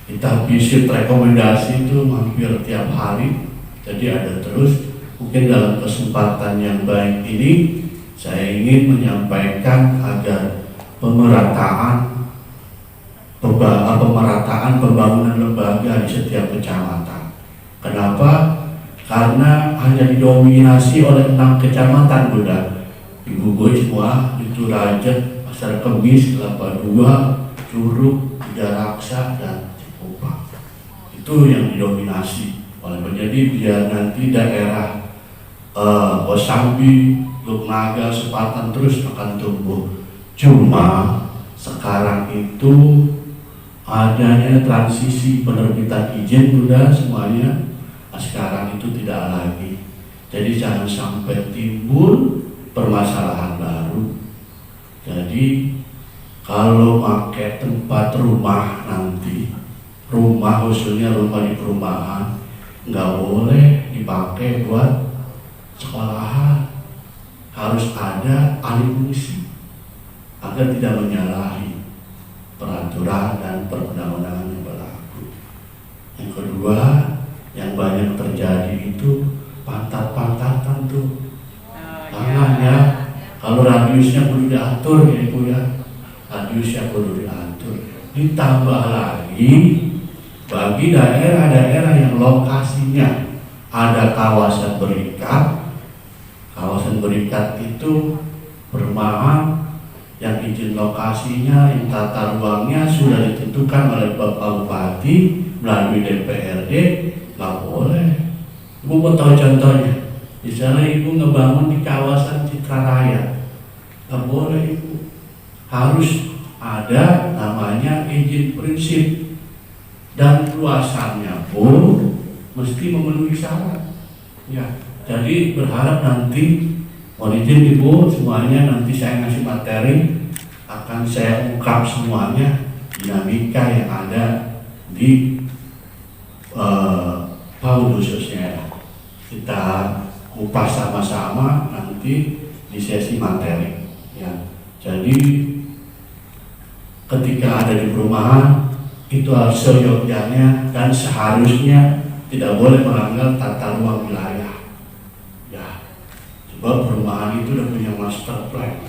kita visit rekomendasi itu hampir tiap hari, jadi ada terus. Mungkin dalam kesempatan yang baik ini saya ingin menyampaikan agar pemerataan pembangunan lembaga di setiap kecamatan. Kenapa? Karena hanya didominasi oleh 6 kecamatan Bunda. Ibu gue semua itu Raja, Pasar Kemis, Kelapa Dua, Curug, Tigaraksa dan itu yang didominasi oleh. Jadi biar nanti daerah Kosambi Lumnaga Sepatan terus akan tumbuh. Cuma sekarang itu adanya transisi penerbitan izin sudah semuanya. Sekarang itu tidak lagi. Jadi jangan sampai timbul permasalahan baru. Jadi kalau pakai tempat rumah nanti, rumah khususnya rumah di perumahan, nggak boleh dipakai buat sekolahan. Harus ada alih fungsi agar tidak menyalahi peraturan dan perundang-undangan yang berlaku. Yang kedua, yang banyak terjadi itu pantat-pantatan tuh. Jangan ya, kalau radiusnya perlu diatur ya Ibu ya, radiusnya perlu diatur. Ditambah lagi bagi daerah-daerah yang lokasinya ada kawasan berikat. Kawasan berikat itu perumahan yang izin lokasinya, yang tata ruangnya sudah ditentukan oleh Bapak Bupati melalui DPRD, nggak boleh. Ibu mau tahu contohnya? Di sana Ibu ngebangun di kawasan Citraraya, nggak boleh Ibu. Harus ada namanya izin prinsip dan luasannya pun mesti memenuhi syarat. Ya. Jadi berharap nanti, mohon izin Ibu semuanya, nanti saya ngasih materi, akan saya ungkap semuanya dinamika yang ada di PAUD khususnya. Kita kupas sama-sama nanti di sesi materi. Ya. Jadi ketika ada di perumahan itu harus seyogyanya dan seharusnya tidak boleh melanggar tata ruang wilayah. Sebab perumahan itu udah punya master plan,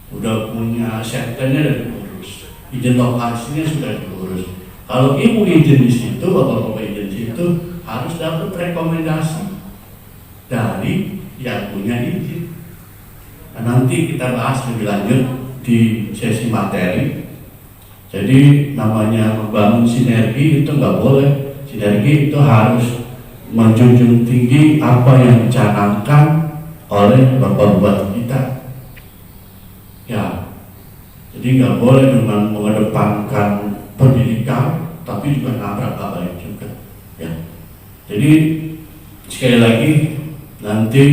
udah punya setnya dan diurus, izin lokasinya sudah diurus. Kalau Ibu izin di situ, Bapak-bapak izin di situ, harus dapat rekomendasi dari yang punya izin. Nah, nanti kita bahas lebih lanjut di sesi materi. Jadi namanya membangun sinergi itu nggak boleh. Sinergi itu harus menjunjung tinggi apa yang dicanangkan oleh Bapak Bupati kita. Ya, jadi nggak boleh dengan mengedepankan pendidikan, tapi juga nabrak baik juga. Ya, jadi sekali lagi nanti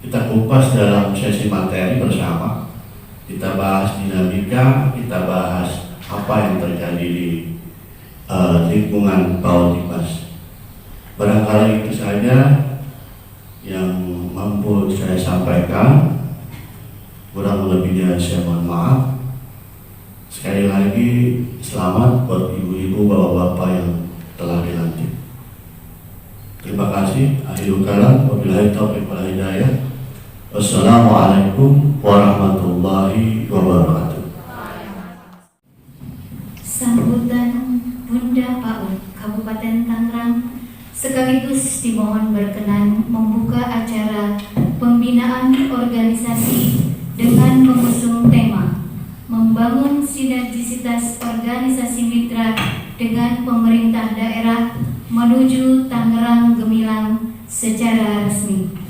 kita kupas dalam sesi materi bersama. Kita bahas dinamika, kita bahas apa yang terjadi di lingkungan PAUD Dimas. Barangkali itu saja yang mampu saya sampaikan. Kurang lebihnya saya mohon maaf. Sekali lagi selamat buat ibu-ibu, bapak-bapak yang telah dilantik. Terima kasih. Akhirul kalam, wabillahi taufiq wal hidayah. Wassalamualaikum warahmatullahi wabarakatuh. Sambutan Bunda PAUD Kabupaten Tangerang sekaligus dimohon berkenan membuka acara pembinaan organisasi dengan mengusung tema membangun sinergisitas organisasi mitra dengan pemerintah daerah menuju Tangerang Gemilang secara resmi.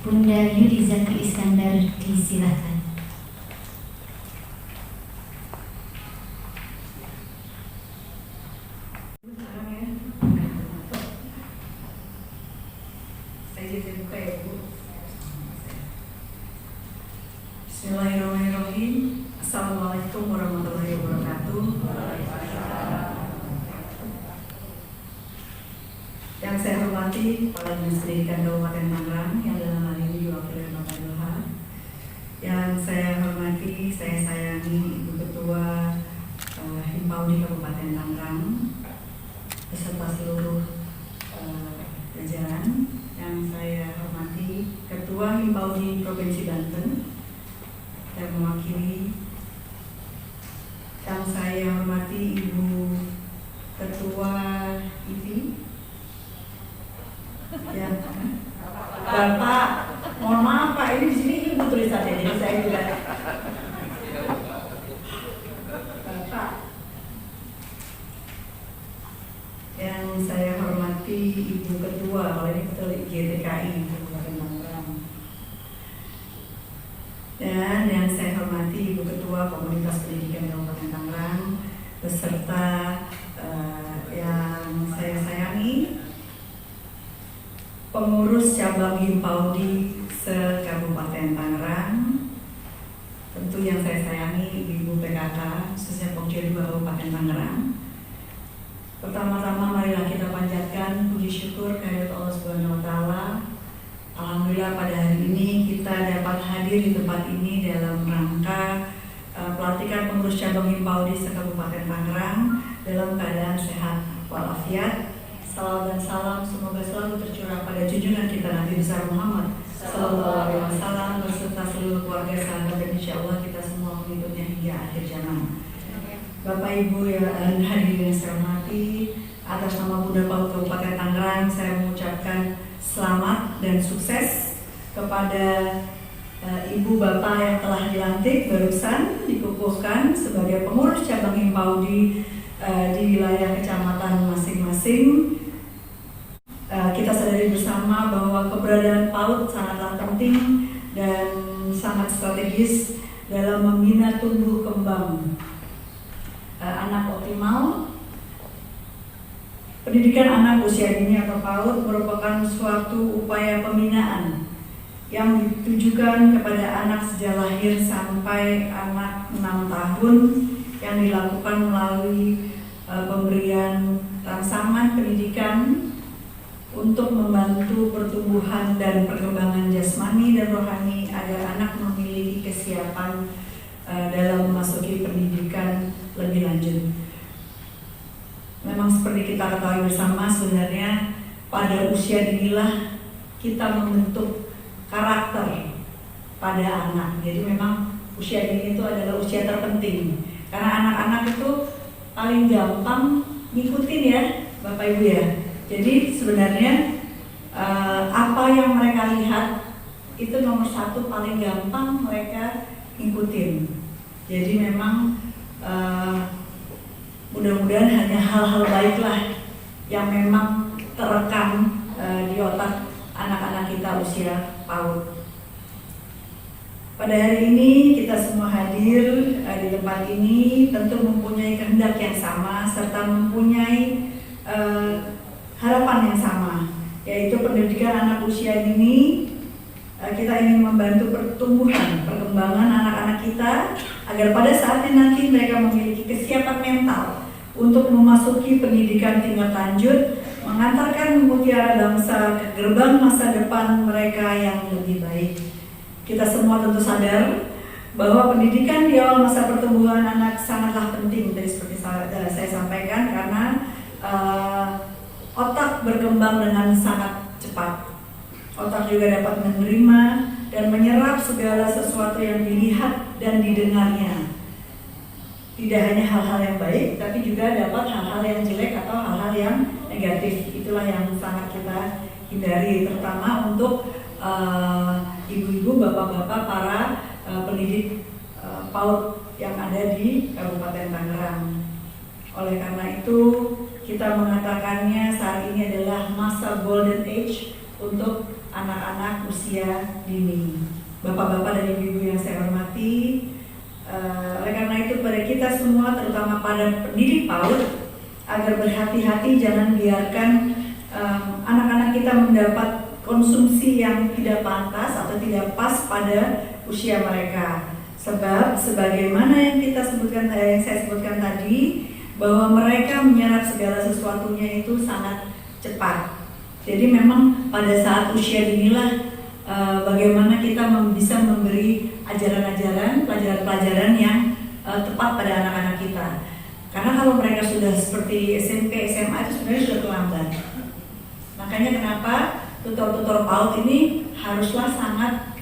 Bunda Yudi Zaki Iskandar disilakan. Bismillahirrahmanirrahim. Assalamualaikum warahmatullahi wabarakatuh. Yang saya hormati Kepala Dinas Pendidikan Kabupaten Tangerang yang dalam hal ini diwakili oleh Bapak Ilham. Yang saya hormati, saya sayangi Ibu Ketua HIMPAUD Kabupaten Tangerang beserta seluruh jajaran. Yang saya hormati Ketua HIMPAUD Provinsi Banten yang mewakili. Yang saya hormati Ibu Ketua IPI. Ya, Bapak, mohon maaf Pak, ini di sini Ibu tulisannya, jadi saya juga. Bapak, yang saya Ketua Komunitas Pendidikan Kabupaten Tangerang beserta yang saya sayangi pengurus cabang Himpaudi se-Kabupaten Tangerang, tentu yang saya sayangi Ibu PKK khususnya Pokja 2 Kabupaten Tangerang. Pertama-tama marilah kita panjatkan puji syukur kehadirat Allah Subhanahu wa taala. Alhamdulillah pada hari ini kita dapat hadir di tempat ini dalam rangka pelantikan pengurus cabang Himpaudi se-Kabupaten Tangerang dalam keadaan sehat walafiat. Salawat dan salam semoga selalu tercurah pada junjungan kita Nabi besar Muhammad Sallallahu Alaihi Wasallam beserta seluruh keluarga sahabat dan insya Allah kita semua pengikutnya hingga akhir zaman. Bapak Ibu yang hadirin yang saya hormati, atas nama Bunda PAUD Kabupaten Tangerang saya mengucapkan selamat dan sukses kepada Ibu Bapak yang telah dilantik barusan dikukuhkan sebagai pengurus cabang Himpaudi di wilayah kecamatan masing-masing. Kita sadari bersama bahwa keberadaan PAUD sangatlah penting dan sangat strategis dalam membina tumbuh kembang anak optimal. Pendidikan anak usia dini atau PAUD merupakan suatu upaya pembinaan yang ditujukan kepada anak sejak lahir sampai anak 6 tahun yang dilakukan melalui pemberian rangsangan pendidikan untuk membantu pertumbuhan dan perkembangan jasmani dan rohani agar anak memiliki kesiapan dalam memasuki pendidikan lebih lanjut. Memang seperti kita ketahui bersama, sebenarnya pada usia dinilah kita membentuk karakter pada anak. Jadi memang usia dini itu adalah usia terpenting karena anak-anak itu paling gampang ngikutin ya Bapak Ibu ya. Jadi sebenarnya apa yang mereka lihat itu nomor satu paling gampang mereka ngikutin. Jadi memang mudah-mudahan hanya hal-hal baiklah yang memang terekam di otak anak-anak kita usia PAUD. Pada hari ini kita semua hadir di tempat ini tentu mempunyai kehendak yang sama serta mempunyai harapan yang sama, yaitu pendidikan anak usia dini. Kita ingin membantu pertumbuhan, perkembangan anak-anak kita agar pada saatnya nanti mereka memiliki kesiapan mental untuk memasuki pendidikan tingkat lanjut, mengantarkan mutiara bangsa ke gerbang masa depan mereka yang lebih baik. Kita semua tentu sadar bahwa pendidikan di awal masa pertumbuhan anak sangatlah penting, tadi seperti saya sampaikan, karena otak berkembang dengan sangat cepat. Otak juga dapat menerima dan menyerap segala sesuatu yang dilihat dan didengarnya. Tidak hanya hal-hal yang baik, tapi juga dapat hal-hal yang jelek atau hal-hal yang negatif. Itulah yang sangat kita hindari, terutama untuk ibu-ibu, bapak-bapak, para pendidik PAUD yang ada di Kabupaten Tangerang. Oleh karena itu, kita mengatakannya saat ini adalah masa golden age untuk anak-anak usia dini. Bapak-bapak dan ibu-ibu yang saya hormati, oleh karena itu pada kita semua, terutama pada pendidik PAUD, agar berhati-hati jangan biarkan anak-anak kita mendapat konsumsi yang tidak pantas atau tidak pas pada usia mereka. Sebab sebagaimana yang saya sebutkan tadi, bahwa mereka menyerap segala sesuatunya itu sangat cepat. Jadi memang pada saat usia dinilah bagaimana kita bisa memberi ajaran-ajaran, pelajaran-pelajaran yang tepat pada anak-anak kita. Karena kalau mereka sudah seperti SMP, SMA itu sebenarnya sudah terlambat. Makanya kenapa tutor-tutor PAUD ini haruslah sangat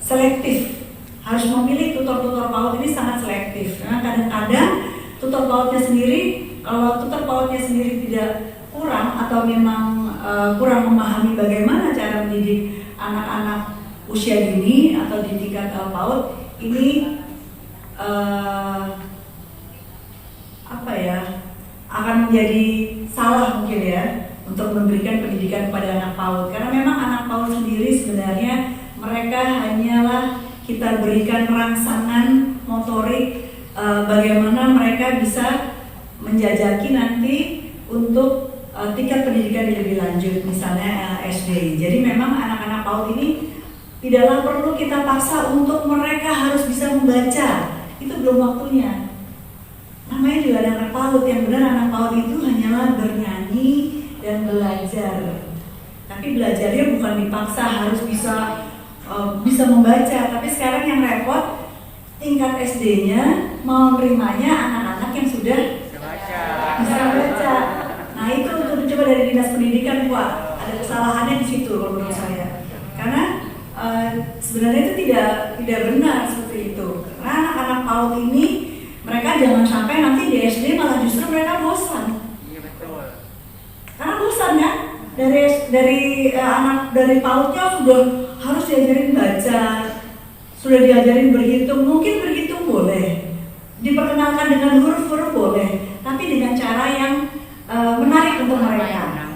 selektif. Harus memilih tutor-tutor PAUD ini sangat selektif. Karena kadang-kadang tutor PAUD-nya sendiri, kalau tutor PAUD-nya sendiri tidak kurang atau memang kurang memahami bagaimana cara mendidik anak-anak usia dini atau di tingkat PAUD, ini akan menjadi salah mungkin ya untuk memberikan pendidikan kepada anak PAUD. Karena memang anak PAUD sendiri sebenarnya mereka hanyalah kita berikan rangsangan motorik, bagaimana mereka bisa menjajaki nanti untuk tingkat pendidikan yang lebih lanjut, misalnya SD. Jadi memang anak-anak PAUD ini tidaklah perlu kita paksa untuk mereka harus bisa membaca. Itu belum waktunya. Namanya juga anak PAUD, yang benar anak PAUD itu hanyalah bernyanyi dan belajar. Tapi belajarnya bukan dipaksa harus bisa membaca. Tapi sekarang yang repot tingkat SD-nya mau menerimanya anak-anak yang sudah bisa baca. Nah itu untuk coba dari dinas pendidikan, Pak, ada kesalahannya di situ kalau menurut saya. Karena sebenarnya itu tidak benar seperti itu. Karena anak-anak PAUD ini mereka jangan sampai nanti di SD malah justru mereka bosan. Iya betul. Karena bosan ya, dari PAUD-nya sudah harus diajarin baca, sudah diajarin berhitung. Mungkin berhitung boleh, diperkenalkan dengan huruf-huruf boleh, tapi dengan cara yang menarik untuk mereka.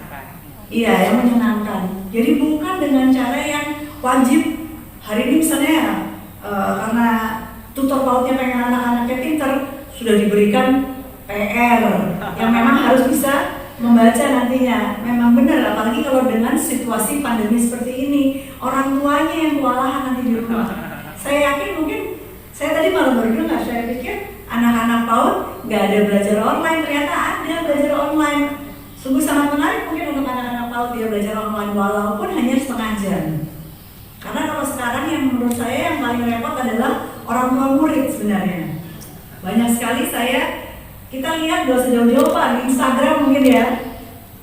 Iya, yang menyenangkan. Jadi bukan dengan cara yang wajib. Hari ini misalnya karena tutor PAUD-nya pengen anak-anaknya pinter, sudah diberikan PR yang memang harus bisa membaca nantinya. Memang benar, apalagi kalau dengan situasi pandemi seperti ini, orang tuanya yang kewalahan nanti di rumah. Saya yakin mungkin, saya tadi malam baru dengar, saya pikir anak-anak PAUD nggak ada belajar online, ternyata ada belajar online. Sungguh sangat menarik mungkin untuk anak-anak PAUD dia belajar online walaupun hanya setengah jam. Karena kalau sekarang yang menurut saya yang paling repot adalah orang tua murid sebenarnya. Banyak sekali kita lihat gak usah jauh-jauh Pak, di Instagram mungkin ya,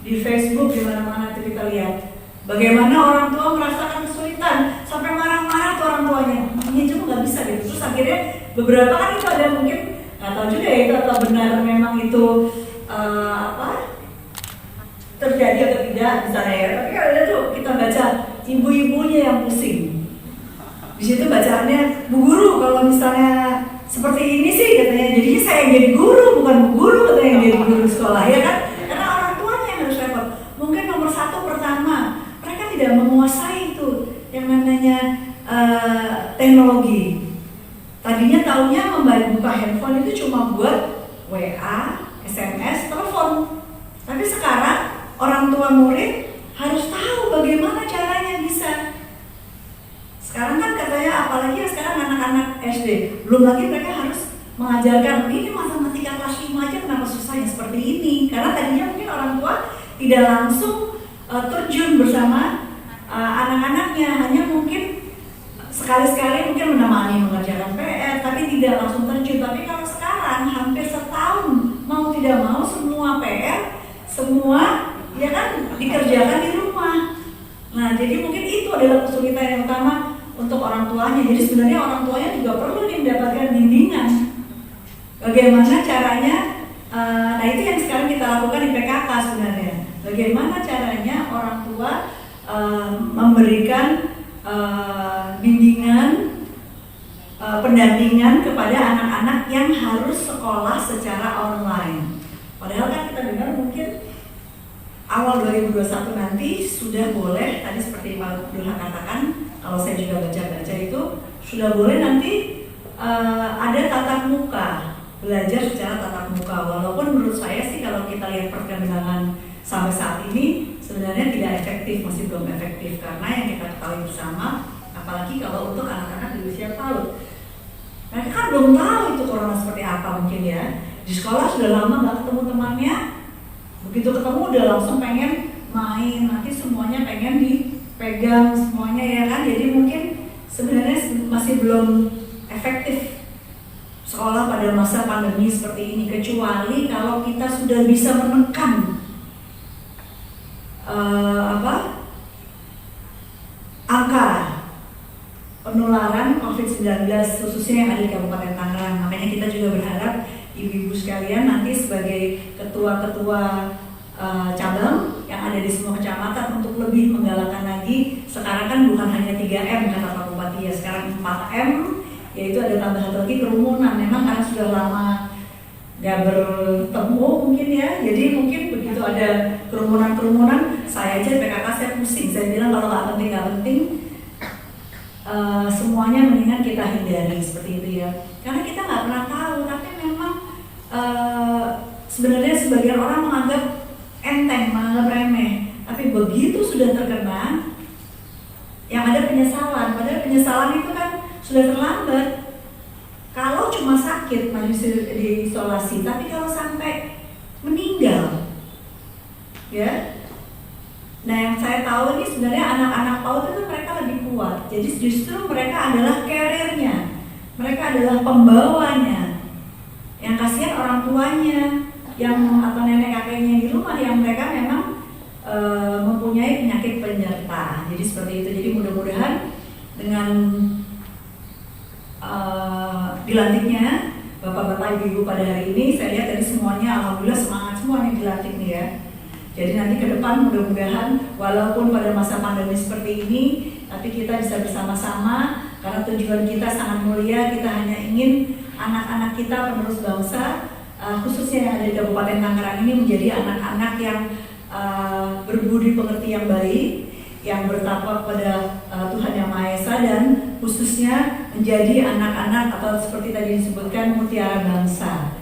di Facebook, di mana-mana itu kita lihat bagaimana orang tua merasakan kesulitan sampai marah-marah tuh orang tuanya. Ini cuma nggak bisa gitu. Terus akhirnya beberapa kan itu ada mungkin nggak tahu juga ya itu atau benar memang itu terjadi atau tidak misalnya ya. Tapi ada tuh kita baca ibu-ibunya yang pusing. Di situ bacaannya Bu Guru kalau misalnya seperti ini sih katanya. Jadinya saya yang jadi guru bukan Bu Guru katanya yang jadi guru sekolah ya kan? Karena orang tuanya yang harus repot. Mungkin nomor satu pertama mereka tidak menguasai itu yang namanya teknologi. Tadinya taunya membuka handphone itu cuma buat WA, SMS, telepon. Tapi sekarang orang tua murid harus tahu bagaimana caranya bisa. Sekarang kan katanya apalagi sekarang anak-anak SD, belum lagi mereka harus mengajarkan ini matematika kelas 5 aja kenapa susahnya seperti ini. Karena tadinya mungkin orang tua tidak langsung terjun bersama anak-anaknya, hanya mungkin sekali-sekali mungkin menemani mengerjakan PR, tapi tidak langsung terjun. Tapi kalau sekarang hampir setahun mau tidak mau semua PR, semua ya kan dikerjakan di rumah. Nah jadi mungkin itu adalah kesulitan yang utama untuk orang tuanya. Jadi sebenarnya orang tuanya juga perlu mendapatkan bimbingan bagaimana caranya. Nah itu yang sekarang kita lakukan di PKK sebenarnya. Bagaimana caranya orang tua memberikan bimbingan, pendampingan kepada anak-anak yang harus sekolah secara online. Padahal kan kita dengar mungkin awal 2021 nanti sudah boleh, tadi seperti Pak Abdullah katakan, kalau saya juga baca-baca itu sudah boleh nanti ada tatap muka, belajar secara tatap muka. Walaupun menurut saya sih kalau kita lihat perkembangan sampai saat ini sebenarnya tidak efektif, masih belum efektif karena yang kita ketahui bersama, apalagi kalau untuk anak-anak di usia PAUD, mereka kan belum tahu itu corona seperti apa mungkin ya. Di sekolah sudah lama nggak ketemu temannya, begitu ketemu udah langsung pengen main, nanti semuanya pengen dipegang semuanya ya kan. Jadi mungkin sebenarnya masih belum efektif sekolah pada masa pandemi seperti ini, kecuali kalau kita sudah bisa menekan angka penularan COVID-19 khususnya yang ada di Kabupaten Tangerang. Makanya kita juga berharap ibu-ibu sekalian nanti sebagai ketua-ketua cabang yang ada di semua kecamatan untuk lebih menggalakkan lagi. Sekarang kan bukan hanya 3M kata Pak Bupati ya, sekarang 4M, yaitu ada tambahan lagi kerumunan. Memang karena sudah lama nggak bertemu mungkin ya, jadi mungkin begitu ada kerumunan-kerumunan, saya aja PKK saya pusing. Saya bilang kalau nggak penting semuanya mendingan kita hindari seperti itu ya, karena kita nggak pernah tahu. Tapi memang sebenarnya sebagian orang menganggap enteng, menganggap remeh, tapi begitu sudah terkena, yang ada penyesalan. Padahal penyesalan itu kan sudah terlambat. Kalau cuma sakit masih diisolasi, tapi kalau sampai meninggal, ya. Nah, yang saya tahu ini sebenarnya anak-anak PAUD itu mereka lebih kuat. Jadi justru mereka adalah carrier-nya, mereka adalah pembawanya. Yang kasihan orang tuanya, yang atau nenek kakeknya di rumah yang mereka memang mempunyai penyakit penyerta. Jadi seperti itu. Jadi mudah-mudahan dengan dilantiknya bapak-bapak ibu-ibu pada hari ini, saya lihat dari semuanya alhamdulillah semangat semua nih dilantik nih ya. Jadi nanti ke depan mudah-mudahan walaupun pada masa pandemi seperti ini, tapi kita bisa bersama-sama karena tujuan kita sangat mulia. Kita hanya ingin anak-anak kita penerus bangsa, khususnya yang ada di Kabupaten Tangerang ini menjadi anak-anak yang berbudi pekerti yang baik, yang bertakwa kepada Tuhan Yang Maha Esa, dan khususnya menjadi anak-anak atau seperti tadi disebutkan mutiara bangsa.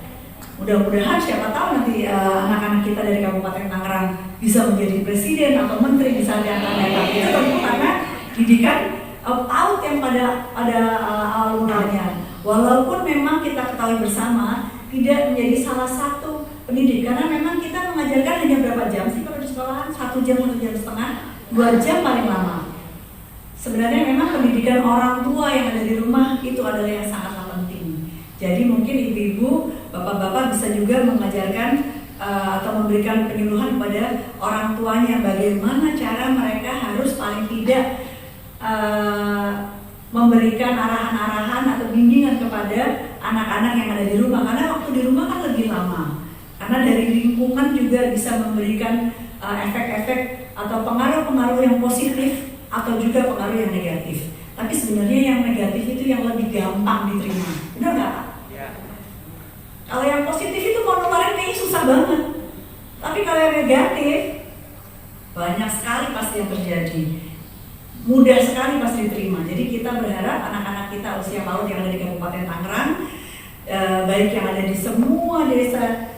Mudah-mudahan siapa tahu nanti anak-anak kita dari Kabupaten Tangerang bisa menjadi presiden atau menteri di saat yang akan datang. Itu tentu karena didikan PAUD yang pada awal mulanya. Walaupun memang kita ketahui bersama tidak menjadi salah satu pendidik, karena memang kita mengajarkan hanya berapa jam sih kalau di sekolahan? 1 jam, 1 jam setengah, 2 jam paling lama. Sebenarnya memang pendidikan orang tua yang ada di rumah itu adalah yang sangatlah penting. Jadi mungkin ibu-ibu, bapak-bapak bisa juga mengajarkan atau memberikan penyuluhan kepada orang tuanya bagaimana cara mereka harus paling tidak memberikan arahan-arahan atau bimbingan kepada anak-anak yang ada di rumah. Karena waktu di rumah kan lebih lama. Karena dari lingkungan juga bisa memberikan efek-efek atau pengaruh-pengaruh yang positif atau juga pengaruh yang negatif. Tapi sebenarnya yang negatif itu yang lebih gampang diterima. Benar nggak? Ya. Kalau yang positif itu mau nularin kayaknya susah banget. Tapi kalau yang negatif, banyak sekali pasti yang terjadi. Mudah sekali pasti diterima. Jadi kita berharap anak-anak kita usia PAUD yang ada di Kabupaten Tangerang, baik yang ada di semua desa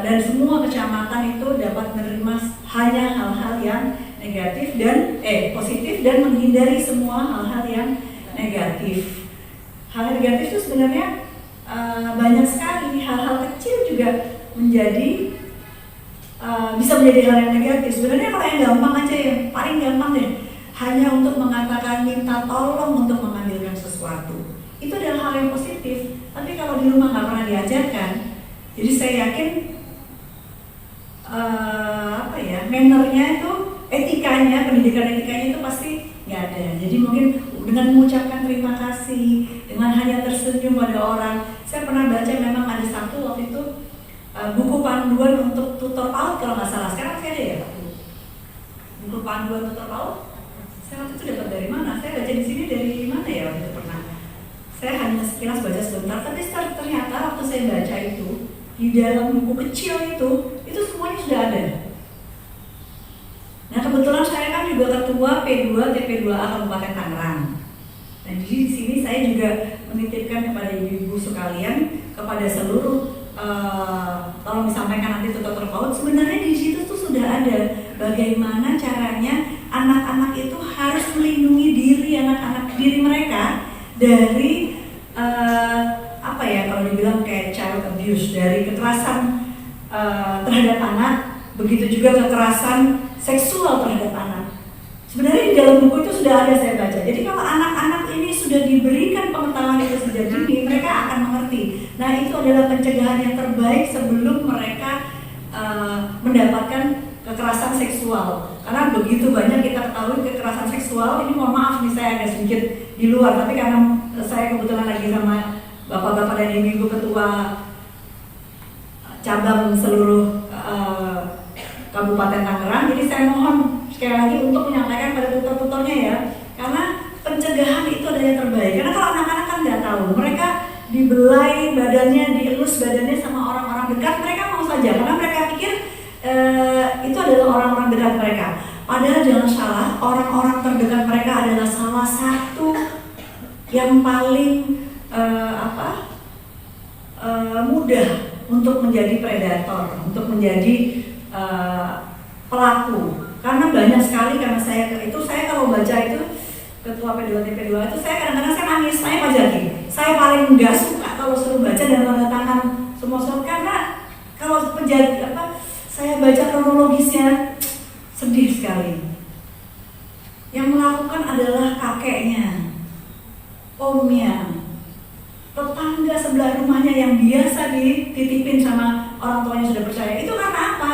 dan semua kecamatan itu dapat menerima hanya hal-hal yang negatif dan positif dan menghindari semua hal-hal yang negatif. Hal negatif itu sebenarnya banyak sekali. Hal-hal kecil juga menjadi bisa menjadi hal yang negatif. Sebenarnya kalau yang gampang aja, yang paling gampang deh, hanya untuk mengatakan minta tolong untuk mengambilkan sesuatu, itu adalah hal yang positif. Tapi kalau di rumah nggak pernah diajarkan, jadi saya yakin mannernya itu, etikanya, pendidikan etikanya itu pasti nggak ada. Jadi mungkin dengan mengucapkan terima kasih, dengan hanya tersenyum pada orang. Saya pernah baca memang ada satu waktu itu buku panduan untuk tutor PAUD kalau nggak salah. Sekarang masih ada ya buku panduan tutor PAUD. Saya waktu itu dapat dari mana? Saya baca di sini dari mana ya waktu itu pernah. Saya hanya sekilas baca sebentar, tapi ternyata waktu saya baca itu di dalam buku kecil itu semuanya sudah ada. Nah kebetulan saya kan juga ketua P2 TP2A Kabupaten Tangerang. Nah jadi di sini saya juga menitipkan kepada ibu-ibu sekalian, kepada seluruh tolong disampaikan nanti tutor PAUD. Sebenarnya di situ tuh sudah ada bagaimana caranya anak-anak itu harus melindungi diri mereka dari kalau dibilang kayak child abuse, dari kekerasan terhadap anak, begitu juga kekerasan seksual terhadap anak. Sebenarnya di dalam buku itu sudah ada saya baca. Jadi kalau anak-anak ini sudah diberikan pengetahuan itu sejak dini, mereka akan mengerti. Nah itu adalah pencegahan yang terbaik sebelum mereka mendapatkan kekerasan seksual. Karena begitu banyak kita ketahui kekerasan seksual, ini mohon maaf nih saya agak sedikit di luar, tapi karena saya kebetulan lagi sama bapak-bapak dan ibu ketua cabang seluruh Kabupaten Tangerang, jadi saya mohon sekali lagi untuk menyampaikan pada tutor-tutornya ya, karena pencegahan itu adalah yang terbaik. Karena kalau anak-anak kan nggak tahu, mereka dibelai badannya, dielus badannya sama orang-orang dekat, mereka mau saja, karena mereka pikir itu adalah orang-orang dekat mereka. Padahal jangan salah, orang-orang terdekat mereka adalah salah satu yang paling mudah untuk menjadi predator, untuk menjadi pelaku. Karena banyak sekali, karena saya kalau baca itu ketua P2TP2 itu saya kadang-kadang saya nangis, saya Pak Jaki. Saya paling nggak suka kalau suruh baca dan tanda tangan semua surat, karena kalau saya baca kronologisnya sedih sekali. Yang melakukan adalah kakeknya, omnya, tetangga sebelah rumahnya yang biasa dititipin sama orang tuanya sudah percaya. Itu karena apa?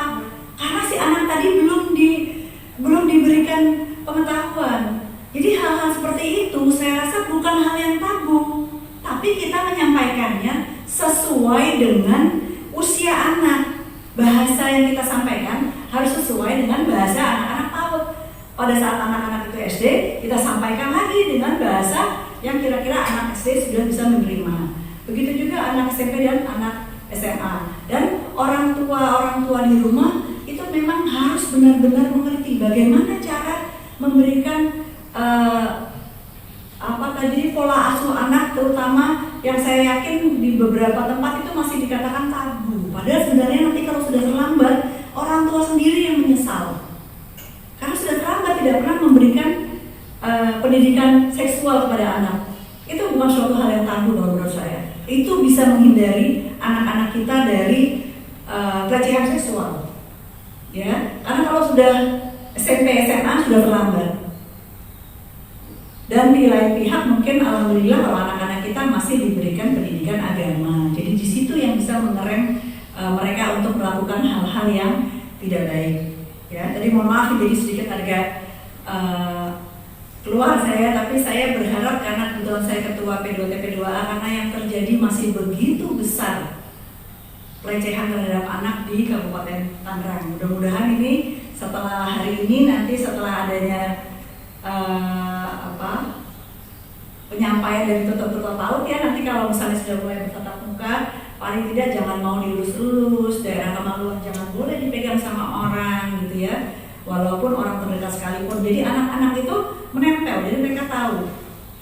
Karena si anak tadi belum diberikan pengetahuan. Jadi hal-hal seperti itu saya rasa bukan hal yang tabu, tapi kita menyampaikannya sesuai dengan usia anak. Bahasa yang kita sampaikan harus sesuai dengan bahasa anak-anak PAUD. Pada saat anak-anak itu SD, kita sampaikan lagi dengan bahasa yang kira-kira anak SD sudah bisa menerima. Begitu juga anak SMP dan anak SMA. Dan orang tua di rumah itu memang harus benar-benar mengerti bagaimana cara memberikan pola asuh anak, terutama yang saya yakin di beberapa tempat itu masih dikatakan tabu. Padahal sebenarnya nanti kalau sudah terlambat, orang tua sendiri yang menyesal. Karena sudah terlambat tidak pernah memberikan pendidikan seksual kepada anak. Itu bukan suatu hal yang tabu menurut saya. Itu bisa menghindari anak-anak kita dari pelecehan seksual. Ya, karena kalau sudah SMP SMA sudah terlambat. Dan di lain pihak mungkin alhamdulillah kalau anak-anak kita masih diberikan pendidikan agama. Jadi di situ yang bisa mengerem mereka untuk melakukan hal-hal yang tidak baik. Ya, tadi mohon maaf jadi sedikit agak keluar saya, tapi saya berharap karena kebetulan saya ketua P2TP2A, karena yang terjadi masih begitu besar pelecehan terhadap anak di Kabupaten Tangerang. Mudah-mudahan ini setelah hari ini nanti setelah adanya penyampaian dari tutor-tutor PAUD ya, nanti kalau misalnya sudah mulai bertatap muka, paling tidak jangan mau dilus-lus, daerah kemaluan jangan boleh dipegang sama orang gitu ya, walaupun orang terdekat sekalipun. Jadi anak-anak itu menempel, jadi mereka tahu.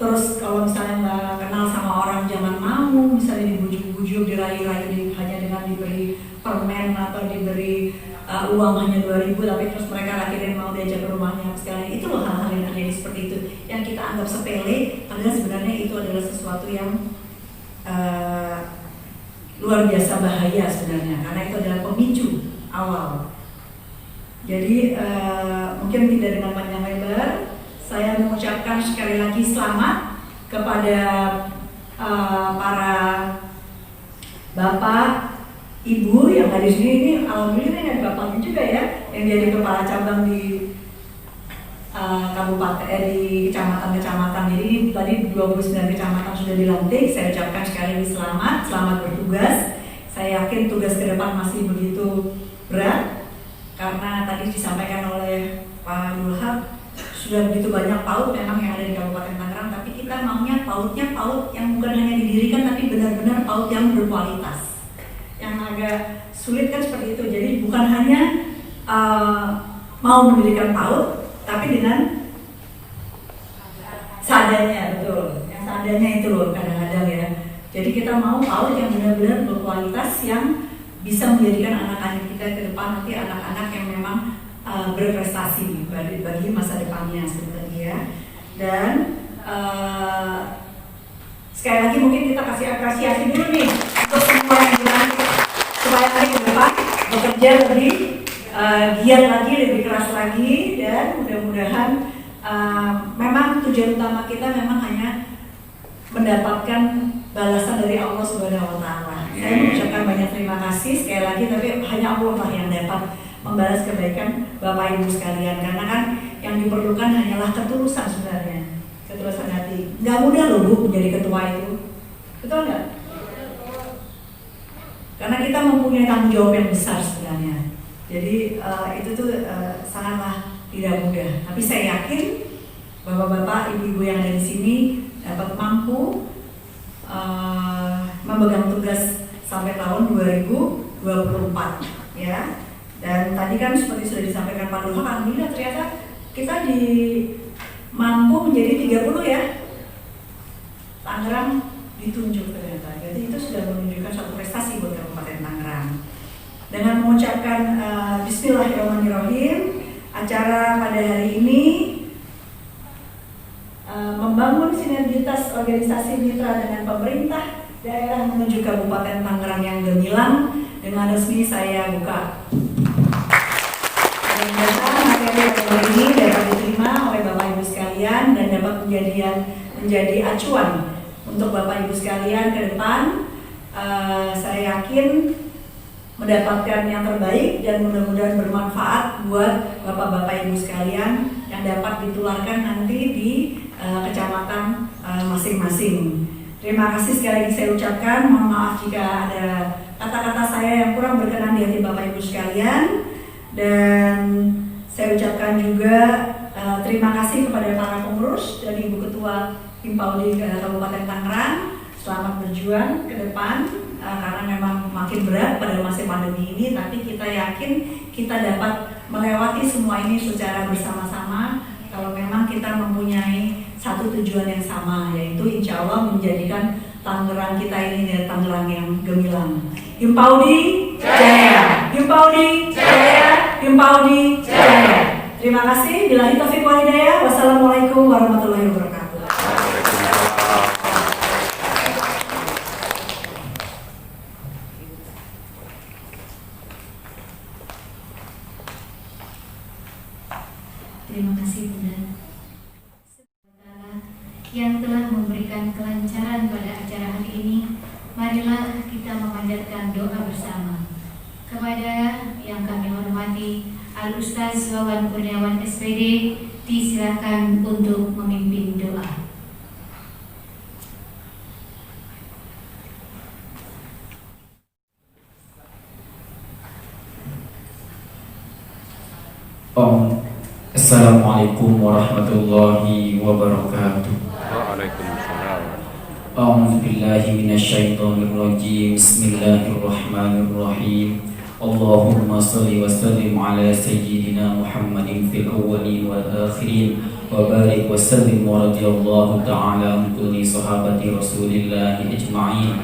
Terus kalau misalnya nggak kenal sama orang jangan mau, misalnya dibujuk-bujuk, dirayu-rayu hanya dengan diberi permen atau diberi uang hanya 2.000, tapi terus mereka akhirnya mau diajak ke rumahnya sekali. Itu loh hal-hal yang terjadi seperti itu, yang kita anggap sepele, padahal sebenarnya itu adalah sesuatu yang luar biasa bahaya sebenarnya, karena itu adalah pemicu awal. Jadi mungkin tidak dengan panjang lebar, saya mengucapkan sekali lagi selamat kepada para bapak, ibu yang ada di sini. Ini alhamdulillah ini ada bapaknya juga ya, yang jadi kepala cabang di kabupaten di kecamatan-kecamatan. Jadi ini tadi 29 kecamatan sudah dilantik. Saya ucapkan sekali lagi selamat bertugas. Saya yakin tugas ke depan masih begitu berat, karena tadi disampaikan oleh Pak Dulhab sudah begitu banyak PAUD memang yang ada di Kabupaten Tangerang, tapi kita maunya PAUD-nya PAUD yang bukan hanya didirikan tapi benar-benar PAUD yang berkualitas. Yang agak sulit kan seperti itu. Jadi bukan hanya mau mendirikan PAUD, tapi dengan seadanya, betul. Yang seadanya itu loh kadang-kadang ya. Jadi kita mau PAUD yang benar-benar berkualitas, yang bisa menjadikan anak-anak kita ke depan nanti anak-anak yang memang berprestasi bagi masa depannya seperti ya. Dan sekali lagi mungkin kita kasih apresiasi dulu nih untuk semua yang dilantik, supaya nanti ke depan bekerja lebih giat lagi, lebih keras lagi, dan mudah-mudahan memang tujuan utama kita memang hanya mendapatkan balasan dari Allah Subhanahu wa Ta'ala. Saya mengucapkan banyak terima kasih sekali lagi, tapi hanya Allah lah yang dapat membalas kebaikan Bapak Ibu sekalian, karena kan yang diperlukan hanyalah ketulusan sebenarnya, ketulusan hati. Nggak mudah loh Bu menjadi ketua itu, betul nggak? Karena kita mempunyai tanggung jawab yang besar sebenarnya. Jadi itu tuh sangatlah tidak mudah. Tapi saya yakin bapak-bapak, ibu-ibu yang ada di sini dapat mampu memegang tugas sampai tahun 2024 ya. Dan tadi kan seperti sudah disampaikan Pak Dulhab, alhamdulillah ternyata kita mampu menjadi 30 ya. Tangerang ditunjuk ternyata. Jadi itu sudah menunjukkan suatu prestasi buat Kabupaten Tangerang. Dengan mengucapkan Bismillahirrahmanirrahim, acara pada hari ini membangun sinergitas organisasi mitra dengan pemerintah daerah menuju Kabupaten Tangerang yang gemilang. Dengan resmi saya buka. Mudah-mudahan materi yang ini dapat diterima oleh Bapak Ibu sekalian dan dapat menjadi acuan untuk Bapak Ibu sekalian ke depan. Saya yakin mendapatkan yang terbaik dan mudah-mudahan bermanfaat buat Bapak-Bapak Ibu sekalian yang dapat ditularkan nanti di kecamatan masing-masing. Terima kasih sekali lagi saya ucapkan. Mohon maaf jika ada kata-kata saya yang kurang berkenan di hati Bapak Ibu sekalian. Dan saya ucapkan juga terima kasih kepada para pengurus dan Ibu Ketua Himpaudi Kabupaten Tangerang. Selamat berjuang ke depan karena memang makin berat pada masa pandemi ini, tapi kita yakin kita dapat melewati semua ini secara bersama-sama kalau memang kita mempunyai satu tujuan yang sama, yaitu insya Allah menjadikan Tangerang kita ini Tangerang yang gemilang. Himpaudi Jaya, Himpaudi Jaya, Himpaudi Jaya. Terima kasih. Billahi taufiq wal hidayah. Wassalamualaikum warahmatullahi wabarakatuh. Terima kasih Bunda yang telah memberikan kelancaran pada acara hari ini. Marilah kita memanjatkan doa bersama kepada yang kami hormati Al-Ustaz Wawan Kurniawan SPD. Disilakan untuk memimpin doa. Assalamualaikum warahmatullahi wabarakatuh. Waalaikumsalam. A'udzu billahi minasyaitonir rajim. Bismillahirrahmanirrahim. Allahumma shalli wa sallim ala sayyidina Muhammadin fil awwalin wal akhirin wa barik wa sallim wa radhiyallahu ta'ala an kulli sahabati Rasulillah ajma'in.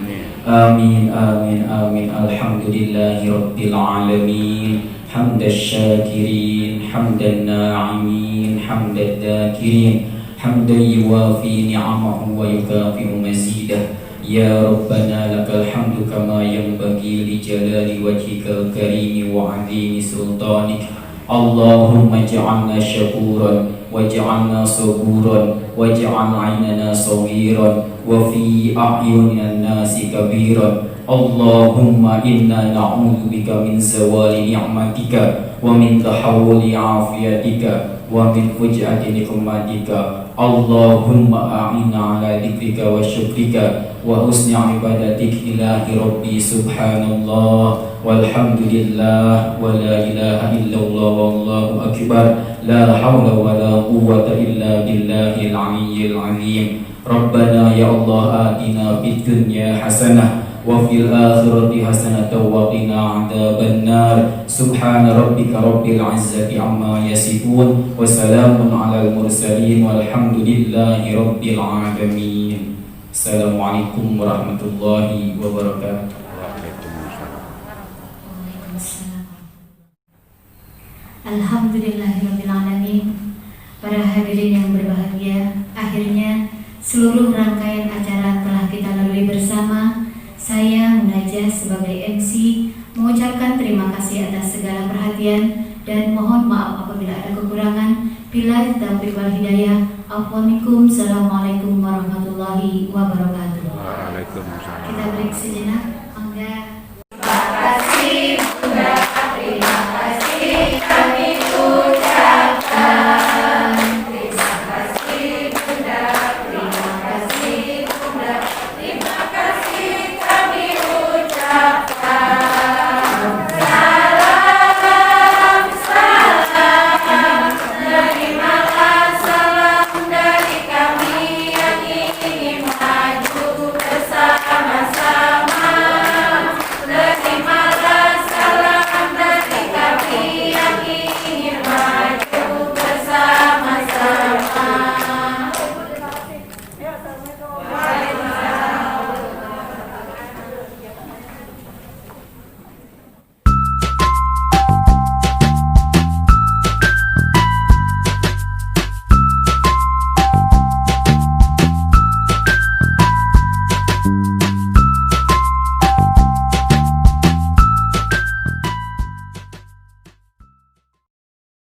Amin amin amin. Alhamdulillahi rabbil alamin. Hamdan syakirin, hamdan na'imin, hamdan dhakirin, hamdan yuwafi ni'amahu wa yukafi'u mazidah. Ya Rabbana lakal hamdu kama yanbaghi li jalali wajhikal karimi wa 'azimi sultanik. Allahumma ij'alna syakuran waj'alna saburan waj'al 'ainana sawiran wa fi a'yunin nasi kabiran. Allahumma inna na'udzubika min zawali ni'matika wa min tahawuli afiyatika wa min fujati nikmatika. Allahumma a'inna ala dzikrika wa syukrika wa husni ibadatik. Ilahi rabbi subhanallah walhamdulillah wa la ilaha illallah wallahu akbar. La hawla wa la quwwata illa billahil aliyyil azim. Rabbana ya Allah atina fid dunya hasanah wa fil akhirati hasanatan wa qina adzabannar. Subhana rabbika rabbil izzati amma yasifun wa salamun alal mursalin walhamdulillahi rabbil alamin. Assalamualaikum warahmatullahi wabarakatuh. Alhamdulillahirabbil alamin. Para hadirin yang berbahagia, akhirnya seluruh rangkaian acara telah kita lalui bersama. Saya Munajah sebagai MC mengucapkan terima kasih atas segala perhatian dan mohon maaf apabila ada kekurangan. Billahi taufiq wal hidayah. Assalamualaikum warahmatullahi wabarakatuh. Waalaikumsalam. Kita break sejenak. Angga